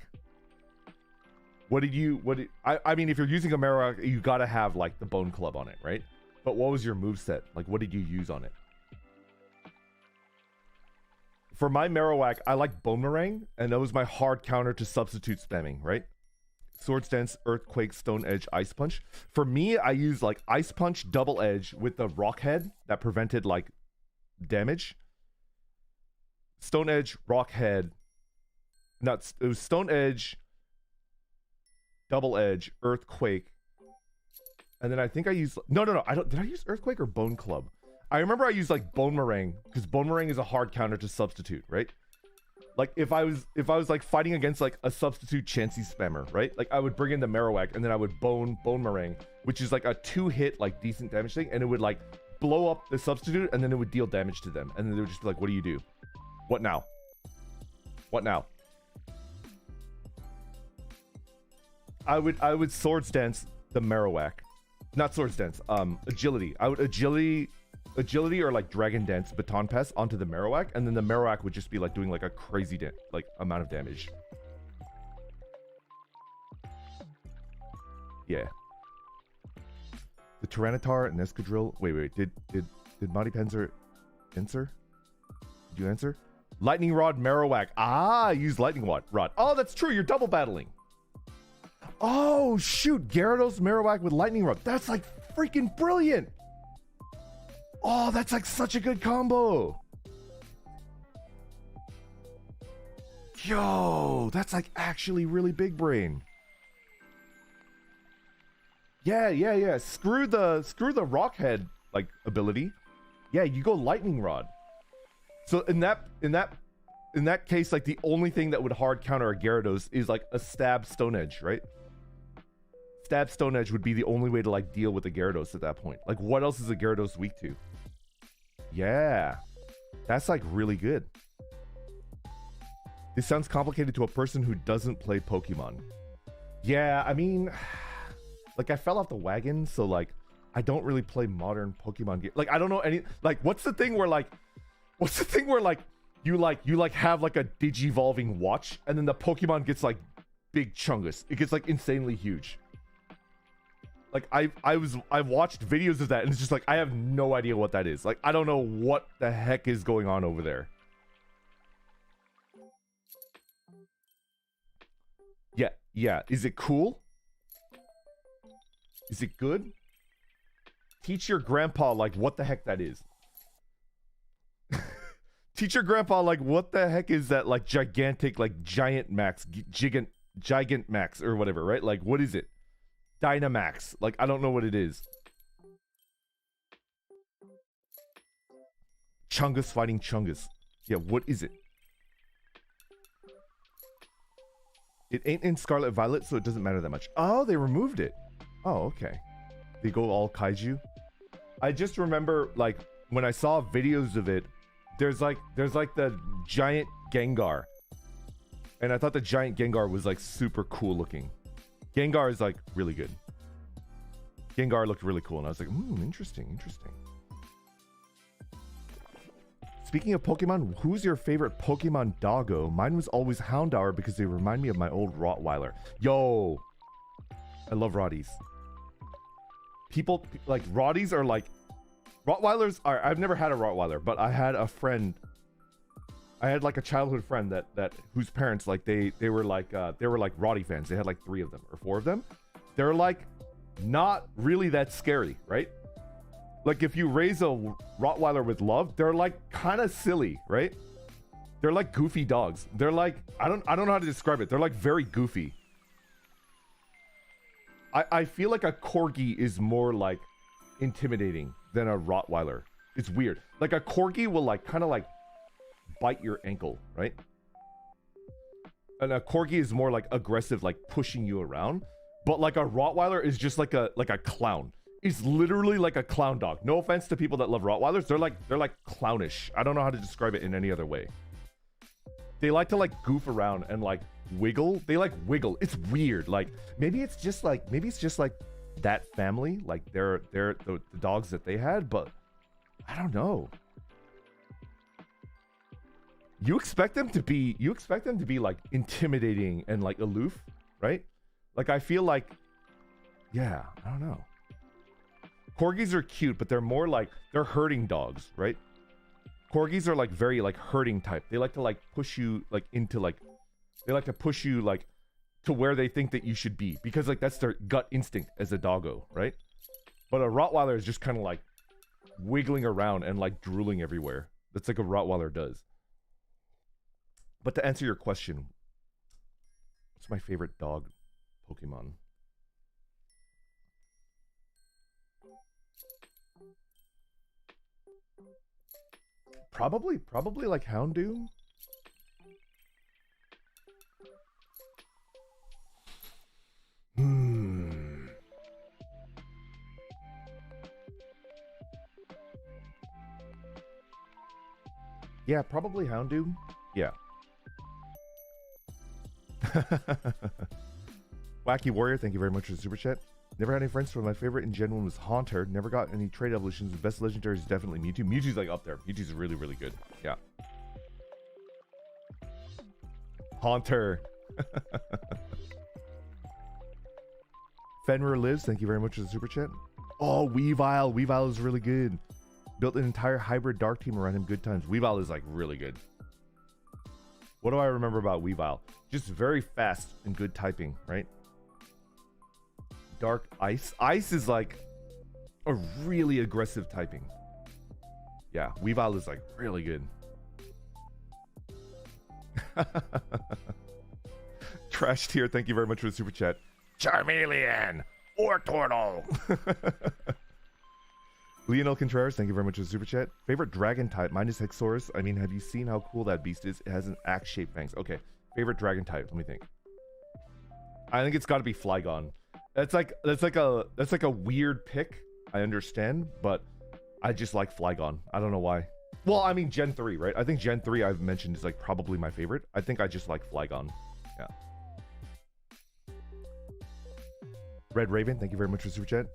[SPEAKER 1] I mean, if you're using a Marowak, you gotta have like the Bone Club on it, right? But what was your moveset? Like, what did you use on it? For my Marowak, I like Boomerang, and that was my hard counter to substitute spamming, right? Swords Dance, Earthquake, Stone Edge, Ice Punch. For me, I used like Ice Punch, Double Edge with the Rock Head that prevented like damage. Stone Edge, Rock Head. It was Stone Edge, Double Edge, Earthquake. And then I think I used... No. Did I use Earthquake or Bone Club? I remember I used like Boomerang, because Boomerang is a hard counter to substitute, right? Like if I was like fighting against like a substitute Chansey spammer, right? Like I would bring in the Marowak and then I would Boomerang, which is like a 2-hit like decent damage thing, and it would like blow up the substitute and then it would deal damage to them, and then they would just be like, what do you do? What now? What now? I would Swords Dance the Marowak. Not Swords Dance, Agility. I would Agility or like Dragon Dance Baton Pass onto the Marowak, and then the Marowak would just be like doing like a crazy like amount of damage. Yeah. The Tyranitar and Escadrille. Wait. Did Monty Panzer answer? Did you answer? Lightning Rod Marowak. Ah, use Lightning Rod. Oh, that's true. You're double battling. Oh shoot, Gyarados Marowak with Lightning Rod. That's like freaking brilliant. Oh, that's like such a good combo. Yo, that's like actually really big brain. Yeah. Screw the Rock Head like ability. Yeah, you go Lightning Rod. So in that case, like the only thing that would hard counter a Gyarados is like a Stab Stone Edge, right? Stab Stone Edge would be the only way to like deal with a Gyarados at that point. Like what else is a Gyarados weak to? Yeah, that's like really good. This sounds complicated to a person who doesn't play Pokemon. Yeah, I mean, like I fell off the wagon, so like I don't really play modern Pokemon games. Like I don't know any, like what's the thing where you have like a digivolving watch and then the Pokemon gets like big chungus. It gets like insanely huge. Like I've watched videos of that and it's just like I have no idea what that is. Like I don't know what the heck is going on over there. Yeah. Is it cool? Is it good? Teach your grandpa, like, what the heck that is. Teach your grandpa, like, what the heck is that, like, gigantic, like, giant max, gigant max, or whatever, right? Like, what is it? Dynamax. Like, I don't know what it is. Chungus fighting Chungus. Yeah, what is it? It ain't in Scarlet Violet, so it doesn't matter that much. Oh, they removed it. Oh, okay. They go all kaiju. I just remember, like, when I saw videos of it, there's like the giant Gengar. And I thought the giant Gengar was, like, super cool looking. Gengar is, like, really good. Gengar looked really cool, and I was like, interesting. Speaking of Pokemon, who's your favorite Pokemon doggo? Mine was always Houndour because they remind me of my old Rottweiler. Yo! I love Rotties. People, like, Rotties are like... Rottweilers are... I've never had a Rottweiler, but I had a friend... I had, like, a childhood friend that whose parents, like, they were like Rottie fans. They had, like, 3 of them, or 4 of them. They're, like, not really that scary, right? Like, if you raise a Rottweiler with love, they're, like, kind of silly, right? They're like goofy dogs. They're like, I don't know how to describe it. They're, like, very goofy. I feel like a Corgi is more, like, intimidating than a Rottweiler. It's weird. Like, a Corgi will, like, kind of, like, bite your ankle, right? And a Corgi is more, like, aggressive, like, pushing you around. But, like, a Rottweiler is just like a clown. It's literally like a clown dog. No offense to people that love Rottweilers. They're like clownish. I don't know how to describe it in any other way. They like to, like, goof around and, like, wiggle. They, like, wiggle. It's weird. Like, maybe it's just like that family. Like, they're the dogs that they had, but I don't know. You expect them to be like intimidating and, like, aloof, right? Like, I feel like, yeah, I don't know. Corgis are cute, but they're more like, they're herding dogs, right? Corgis are, like, very, like, herding type. They like to, like, push you, like, into, like, they like to push you, like, to where they think that you should be. Because, like, that's their gut instinct as a doggo, right? But a Rottweiler is just kind of, like, wiggling around and, like, drooling everywhere. That's like a Rottweiler does. But to answer your question, what's my favorite dog Pokemon? Probably like Houndoom. Yeah, probably Houndoom. Yeah. Wacky Warrior, thank you very much for the super chat. Never had any friends, so my favorite in general was Haunter. Never got any trade evolutions. The best legendary is definitely Mewtwo. Mewtwo's, like, up there. Mewtwo's really, really good. Yeah. Haunter. Fenrir Lives, thank you very much for the super chat. Oh, Weavile. Weavile is really good. Built an entire hybrid dark team around him. Good times. Weavile is, like, really good. What do I remember about Weavile? Just very fast and good typing, right? Dark Ice. Ice is, like, a really aggressive typing. Yeah, Weavile is, like, really good. Trash Tier, thank you very much for the super chat. Charmeleon or Turtle. Leonel Contreras, thank you very much for the super chat. Favorite dragon type? Mine is Hexorus. I mean, have you seen how cool that beast is? It has an axe-shaped fangs. Okay, favorite dragon type. Let me think. I think it's got to be Flygon. That's like a weird pick. I understand, but I just like Flygon. I don't know why. Well, I mean Gen 3, right? I think Gen 3 I've mentioned is, like, probably my favorite. I think I just like Flygon. Yeah. Red Raven, thank you very much for the super chat.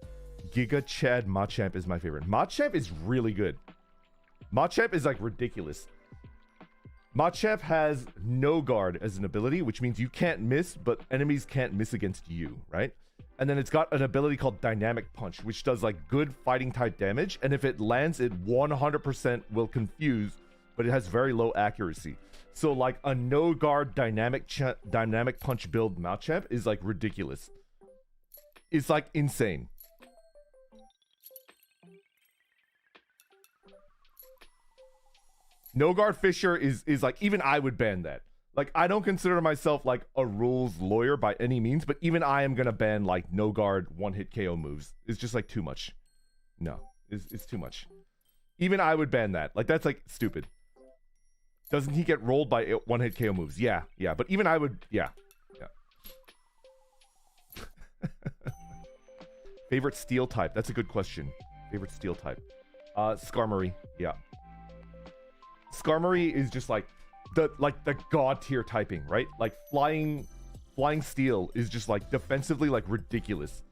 [SPEAKER 1] Giga Chad Machamp is my favorite. Machamp is really good. Machamp is, like, ridiculous. Machamp has no guard as an ability, which means you can't miss, but enemies can't miss against you, right? And then it's got an ability called Dynamic Punch, which does, like, good fighting type damage. And if it lands, it 100% will confuse, but it has very low accuracy. So like a no guard dynamic punch build Machamp is like ridiculous. It's like insane. No guard Fisher is like, even I would ban that. Like, I don't consider myself like a rules lawyer by any means, but even I am gonna ban like no guard one hit KO moves. It's just like too much. No, it's too much. Even I would ban that. Like, that's like stupid. Doesn't he get rolled by one hit KO moves? Yeah, yeah. But even I would, yeah. Favorite steel type? That's a good question. Favorite steel type? Skarmory. Yeah. Skarmory is just like the god tier typing, right? Like flying steel is just like defensively like ridiculous.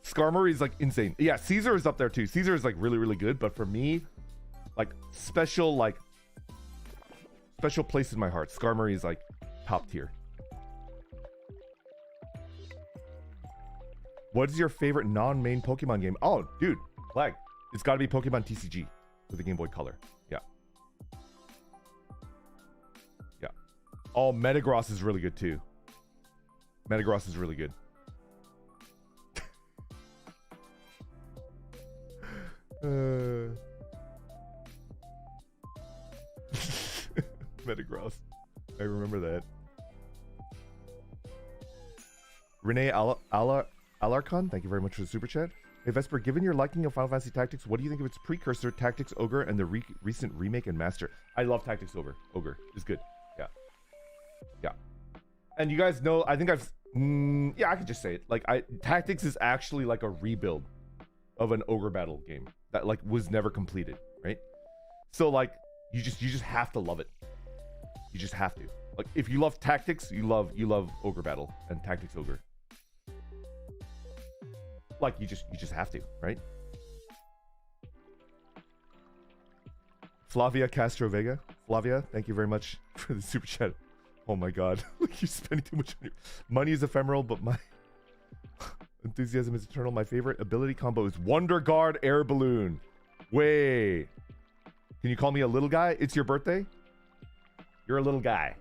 [SPEAKER 1] Skarmory is like insane. Yeah, Caesar is up there too. Caesar is like really, really good, but for me, like special place in my heart. Skarmory is like top tier. What is your favorite non-main Pokemon game? Oh, dude, Flag. It's got to be Pokemon TCG with the Game Boy Color. Yeah. Yeah. Oh, Metagross is really good too. Metagross is really good. Metagross. I remember that. Renee Alarcon, thank you very much for the super chat. Hey Vesper, given your liking of Final Fantasy Tactics, what do you think of its precursor, Tactics Ogre, and the recent remake and master? I love Tactics Ogre. Ogre is good. Yeah. Yeah. And you guys know, I think I've... yeah, I could just say it. Like, Tactics is actually like a rebuild of an Ogre battle game that like was never completed, right? So like, you just have to love it. You just have to. Like, if you love Tactics, you love Ogre battle and Tactics Ogre. Like, you just have to, right? Flavia Castro Vega. Flavia, thank you very much for the super chat. Oh my god. You're spending too much on your... Money is ephemeral, but my enthusiasm is eternal. My favorite ability combo is Wonder Guard Air Balloon. Wait. Can you call me a little guy? It's your birthday? You're a little guy.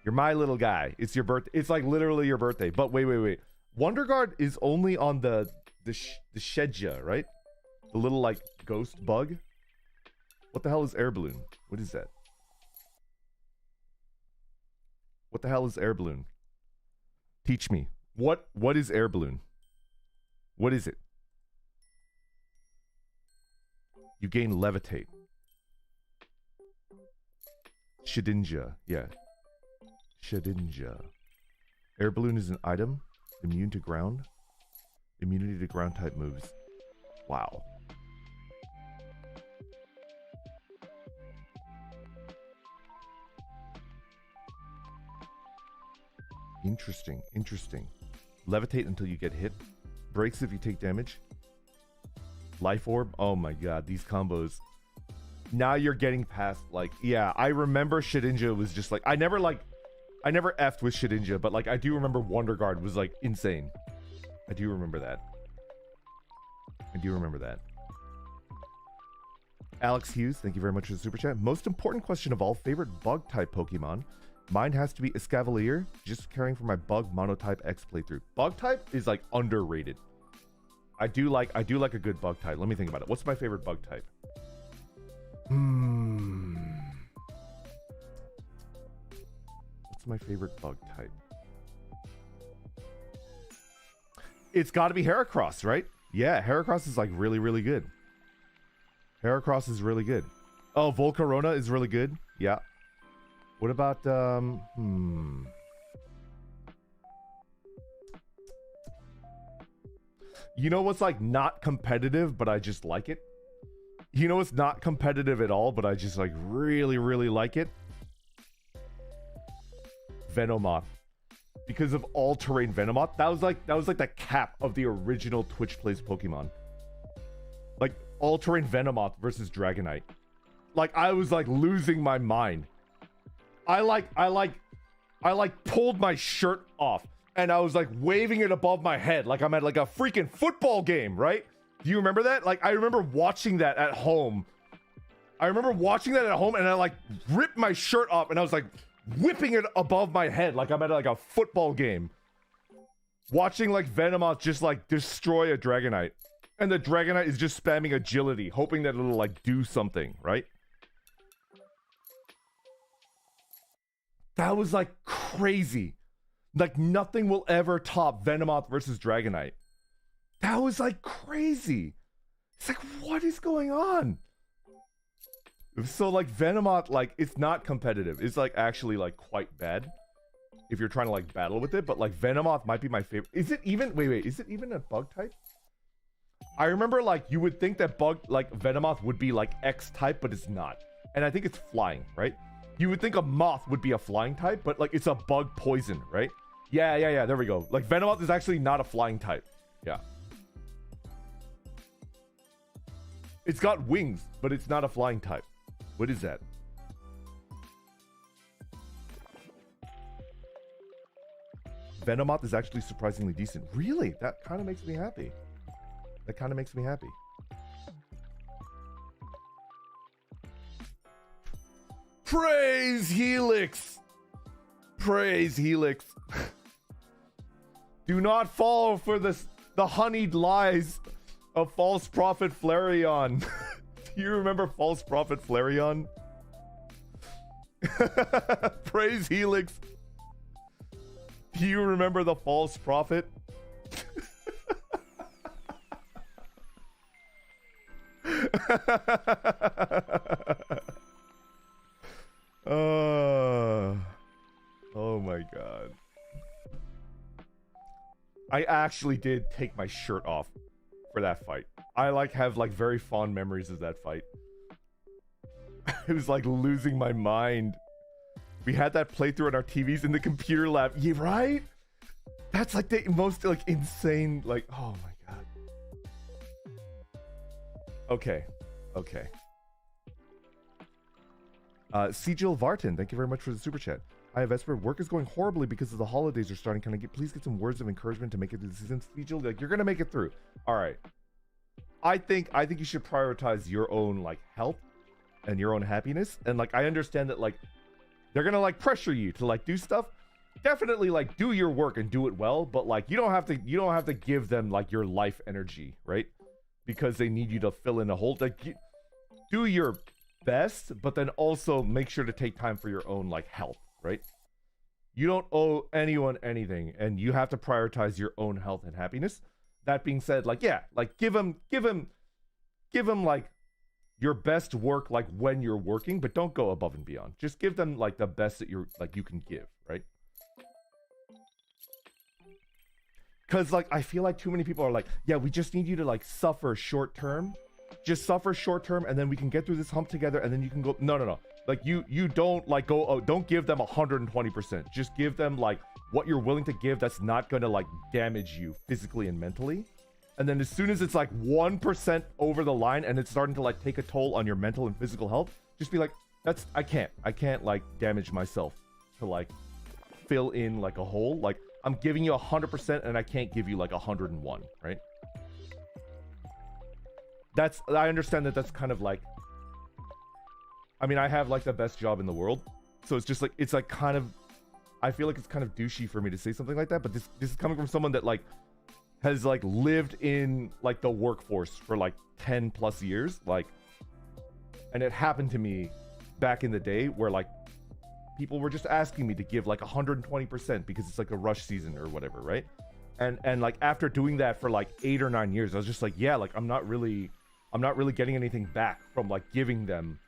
[SPEAKER 1] You're my little guy. It's your birthday. It's like literally your birthday. But wait. Wonder Guard is only on the Shedja, right? The little like ghost bug. What the hell is Air Balloon? What is that? What the hell is Air Balloon? Teach me. What is Air Balloon? What is it? You gain Levitate. Shedinja. Yeah. Shedinja. Air Balloon is an item. Immune to ground. Immunity to ground type moves. Wow. Interesting. Levitate until you get hit. Breaks if you take damage. Life Orb. Oh my god, these combos. Now you're getting past, like, yeah, I remember Shedinja was just like, I never effed with Shedinja, but like, I do remember Wonder Guard was like insane. I do remember that. Alex Hughes, thank you very much for the super chat. Most important question of all, favorite bug type Pokemon. Mine has to be Escavalier, just caring for my bug monotype X playthrough. Bug type is like underrated. I do like a good bug type. Let me think about it. What's my favorite bug type? What's my favorite bug type? It's got to be Heracross, right? Yeah, Heracross is like really, really good. Heracross is really good. Oh, Volcarona is really good. Yeah. What about You know what's like not competitive, but I just like it? You know what's not competitive at all, but I just like really, really like it? Venomoth. Because of all-terrain Venomoth. That was like the cap of the original Twitch Plays Pokemon. Like all-terrain Venomoth versus Dragonite. Like I was like losing my mind. I pulled my shirt off and I was like waving it above my head like I'm at like a freaking football game, right? Do you remember that? Like, I remember watching that at home. And I like ripped my shirt off and I was like whipping it above my head like I'm at like a football game. Watching like Venomoth just like destroy a Dragonite. And the Dragonite is just spamming agility, hoping that it'll like do something, right? That was like crazy. Like nothing will ever top Venomoth versus Dragonite. That was like crazy. It's like, what is going on? So like Venomoth, like it's not competitive. It's like actually like quite bad if you're trying to like battle with it. But like Venomoth might be my favorite. Is it even, wait, is it even a bug type? I remember like you would think that Venomoth would be like X type, but it's not. And I think it's flying, right? You would think a moth would be a flying type, but like it's a bug poison, right? Yeah, there we go. Like Venomoth is actually not a flying type. Yeah. It's got wings, but it's not a flying type. What is that? Venomoth is actually surprisingly decent. Really? That kind of makes me happy. That kind of makes me happy. Praise Helix! Praise Helix. Do not fall for the honeyed lies of false prophet Flareon. Do you remember false prophet Flareon? Praise Helix. Do you remember the false prophet? Oh my god. I actually did take my shirt off for that fight. I like have like very fond memories of that fight. It was like losing my mind. We had that playthrough on our TVs in the computer lab. Yeah, right? That's like the most like insane, like, oh my god. Okay. Sigil Vartan, thank you very much for the super chat. Hi, Vesper. Work is going horribly because of the holidays are starting. Can I please get some words of encouragement to make it through the season? Sigil, like, you're gonna make it through. All right. I think you should prioritize your own like health and your own happiness. And like, I understand that like they're gonna like pressure you to like do stuff. Definitely like do your work and do it well, but like you don't have to give them like your life energy, right? Because they need you to fill in a hole. Like, do your best, but then also make sure to take time for your own like health, right? You don't owe anyone anything, and you have to prioritize your own health and happiness. That being said, like, yeah, like give them like your best work like when you're working, but don't go above and beyond. Just give them like the best that you can give, right? Because like I feel like too many people are like, yeah, we just need you to like suffer short term. Just suffer short term, and then we can get through this hump together, and then you can go. No. Like you don't like go. Oh, don't give them 120%. Just give them like what you're willing to give. That's not gonna like damage you physically and mentally. And then as soon as it's like 1% over the line, and it's starting to like take a toll on your mental and physical health, just be like, I can't like damage myself to like fill in like a hole. Like I'm giving you 100%, and I can't give you like 101, right? I understand that that's kind of like, I mean, I have like the best job in the world, so it's just like, it's like kind of, I feel like it's kind of douchey for me to say something like that, but this is coming from someone that like has like lived in like the workforce for like 10 plus years, like, and it happened to me back in the day where like people were just asking me to give like 120% because it's like a rush season or whatever, right? And like after doing that for like 8 or 9 years, I was just like, yeah, like I'm not really getting anything back from like giving them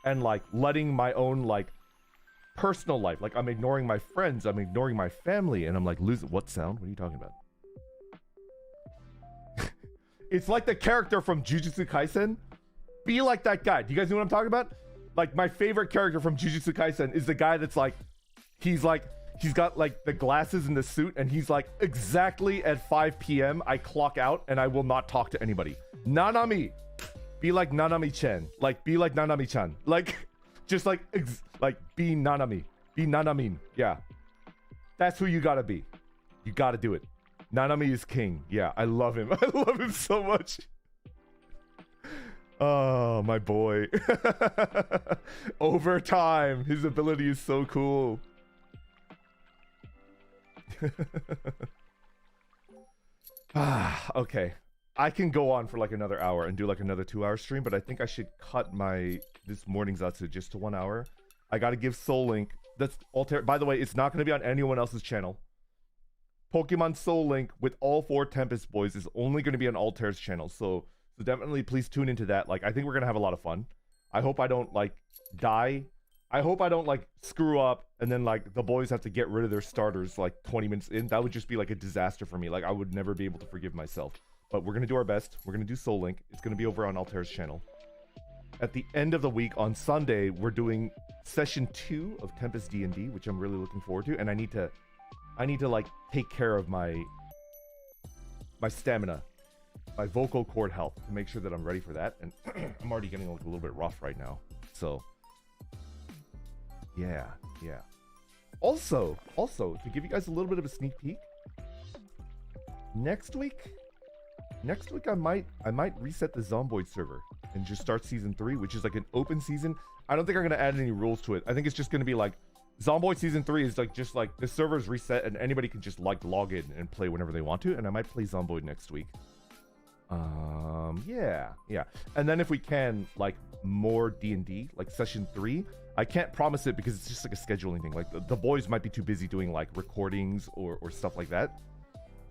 [SPEAKER 1] and like letting my own like personal life, like I'm ignoring my friends, I'm ignoring my family, and I'm like losing. What sound? What are you talking about? It's like the character from Jujutsu Kaisen. Be like that guy. Do you guys know what I'm talking about? Like my favorite character from Jujutsu Kaisen is the guy that's like, he's got like the glasses and the suit, and he's like, exactly at 5 p.m. I clock out and I will not talk to anybody. Nanami. Be like Nanami-chan. Like, be like Nanami-chan. Like, just like be Nanami. Be Nanamin. Yeah. That's who you gotta be. You gotta do it. Nanami is king. Yeah, I love him. I love him so much. Oh, my boy. Overtime. His ability is so cool. Okay. I can go on for like another hour and do like another 2-hour stream, but I think I should cut this morning's Zatsu just to 1 hour. I gotta give Soul Link. That's Altair. By the way, it's not gonna be on anyone else's channel. Pokemon Soul Link with all 4 Tempest boys is only gonna be on Altair's channel. So definitely please tune into that. Like, I think we're gonna have a lot of fun. I hope I don't like die. I hope I don't like screw up and then like the boys have to get rid of their starters like 20 minutes in. That would just be like a disaster for me. Like, I would never be able to forgive myself. But we're gonna do our best. We're gonna do Soul Link. It's gonna be over on Altair's channel. At the end of the week on Sunday, we're doing session 2 of Tempest D&D, which I'm really looking forward to. And I need to like take care of my stamina, my vocal cord health, to make sure that I'm ready for that. And I'm already getting like a little bit rough right now. So yeah. Also, to give you guys a little bit of a sneak peek, next week I might reset the Zomboid server and just start season 3, which is like an open season. I don't think I'm gonna add any rules to it. I think it's just gonna be like Zomboid season 3 is like just like the server's reset and anybody can just like log in and play whenever they want to. And I might play Zomboid next week. Yeah. And then if we can, like, more D&D, like session 3, I can't promise it because it's just like a scheduling thing. Like the boys might be too busy doing like recordings or stuff like that.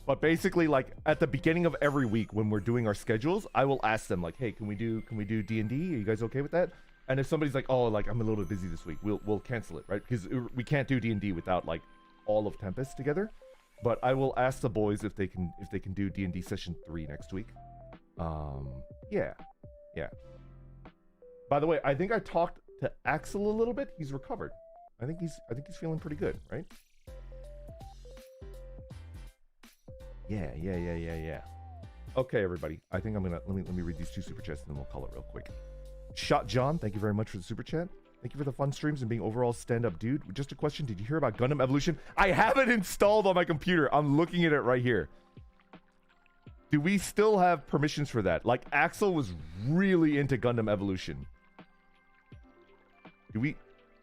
[SPEAKER 1] But basically, like at the beginning of every week when we're doing our schedules, I will ask them like, hey, can we do D&D? Are you guys okay with that? And if somebody's like, oh, like I'm a little bit busy this week, we'll cancel it, right? Because we can't do D&D without like all of Tempest together. But I will ask the boys if they can do D&D session 3 next week. Yeah. By the way, I think I talked to Axel a little bit. He's recovered. I think he's feeling pretty good, right? Yeah. Okay, everybody. I think I'm gonna let me read these 2 super chats and then we'll call it real quick. Shot John, thank you very much for the super chat. Thank you for the fun streams and being overall stand-up dude. Just a question, did you hear about Gundam Evolution? I have it installed on my computer. I'm looking at it right here. Do we still have permissions for that? Like, Axel was really into Gundam Evolution.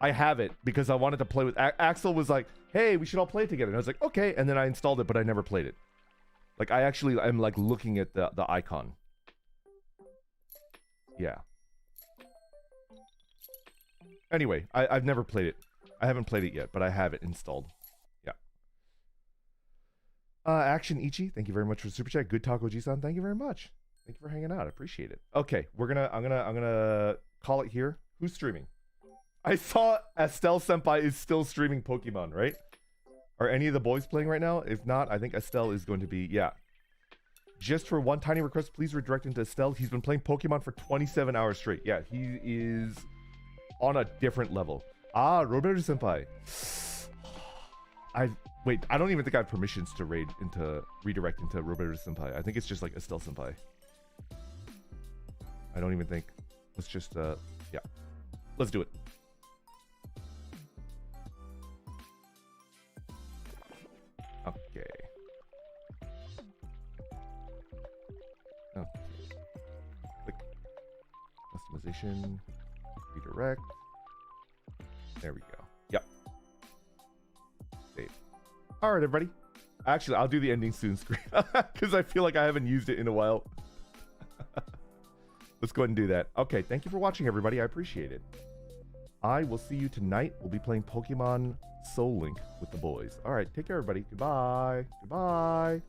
[SPEAKER 1] I have it because I wanted to play with Axel was like, hey, we should all play it together. And I was like, okay. And then I installed it, but I never played it. Like, I'm like looking at the icon. Yeah. Anyway, I've never played it. I haven't played it yet, but I have it installed. Yeah. Action Ichi, thank you very much for the super chat. Good Taco G-san, thank you very much. Thank you for hanging out. I appreciate it. Okay, I'm gonna call it here. Who's streaming? I saw Estelle Senpai is still streaming Pokemon, right? Are any of the boys playing right now? If not, I think Estelle is going to be, yeah. Just for one tiny request, please redirect him to Estelle. He's been playing Pokemon for 27 hours straight. Yeah, he is on a different level. Roberto Senpai. Wait, I don't even think I have permissions to redirect into Roberto Senpai. I think it's just like Estelle Senpai. I don't even think. Let's just, yeah. Let's do it. Okay. Click. Customization. Redirect. There we go. Yep. Save. All right, everybody. Actually, I'll do the ending soon screen because I feel like I haven't used it in a while. Let's go ahead and do that. Okay, thank you for watching, everybody. I appreciate it. I will see you tonight. We'll be playing Pokemon Soul Link with the boys. All right, take care, everybody. Goodbye. Goodbye.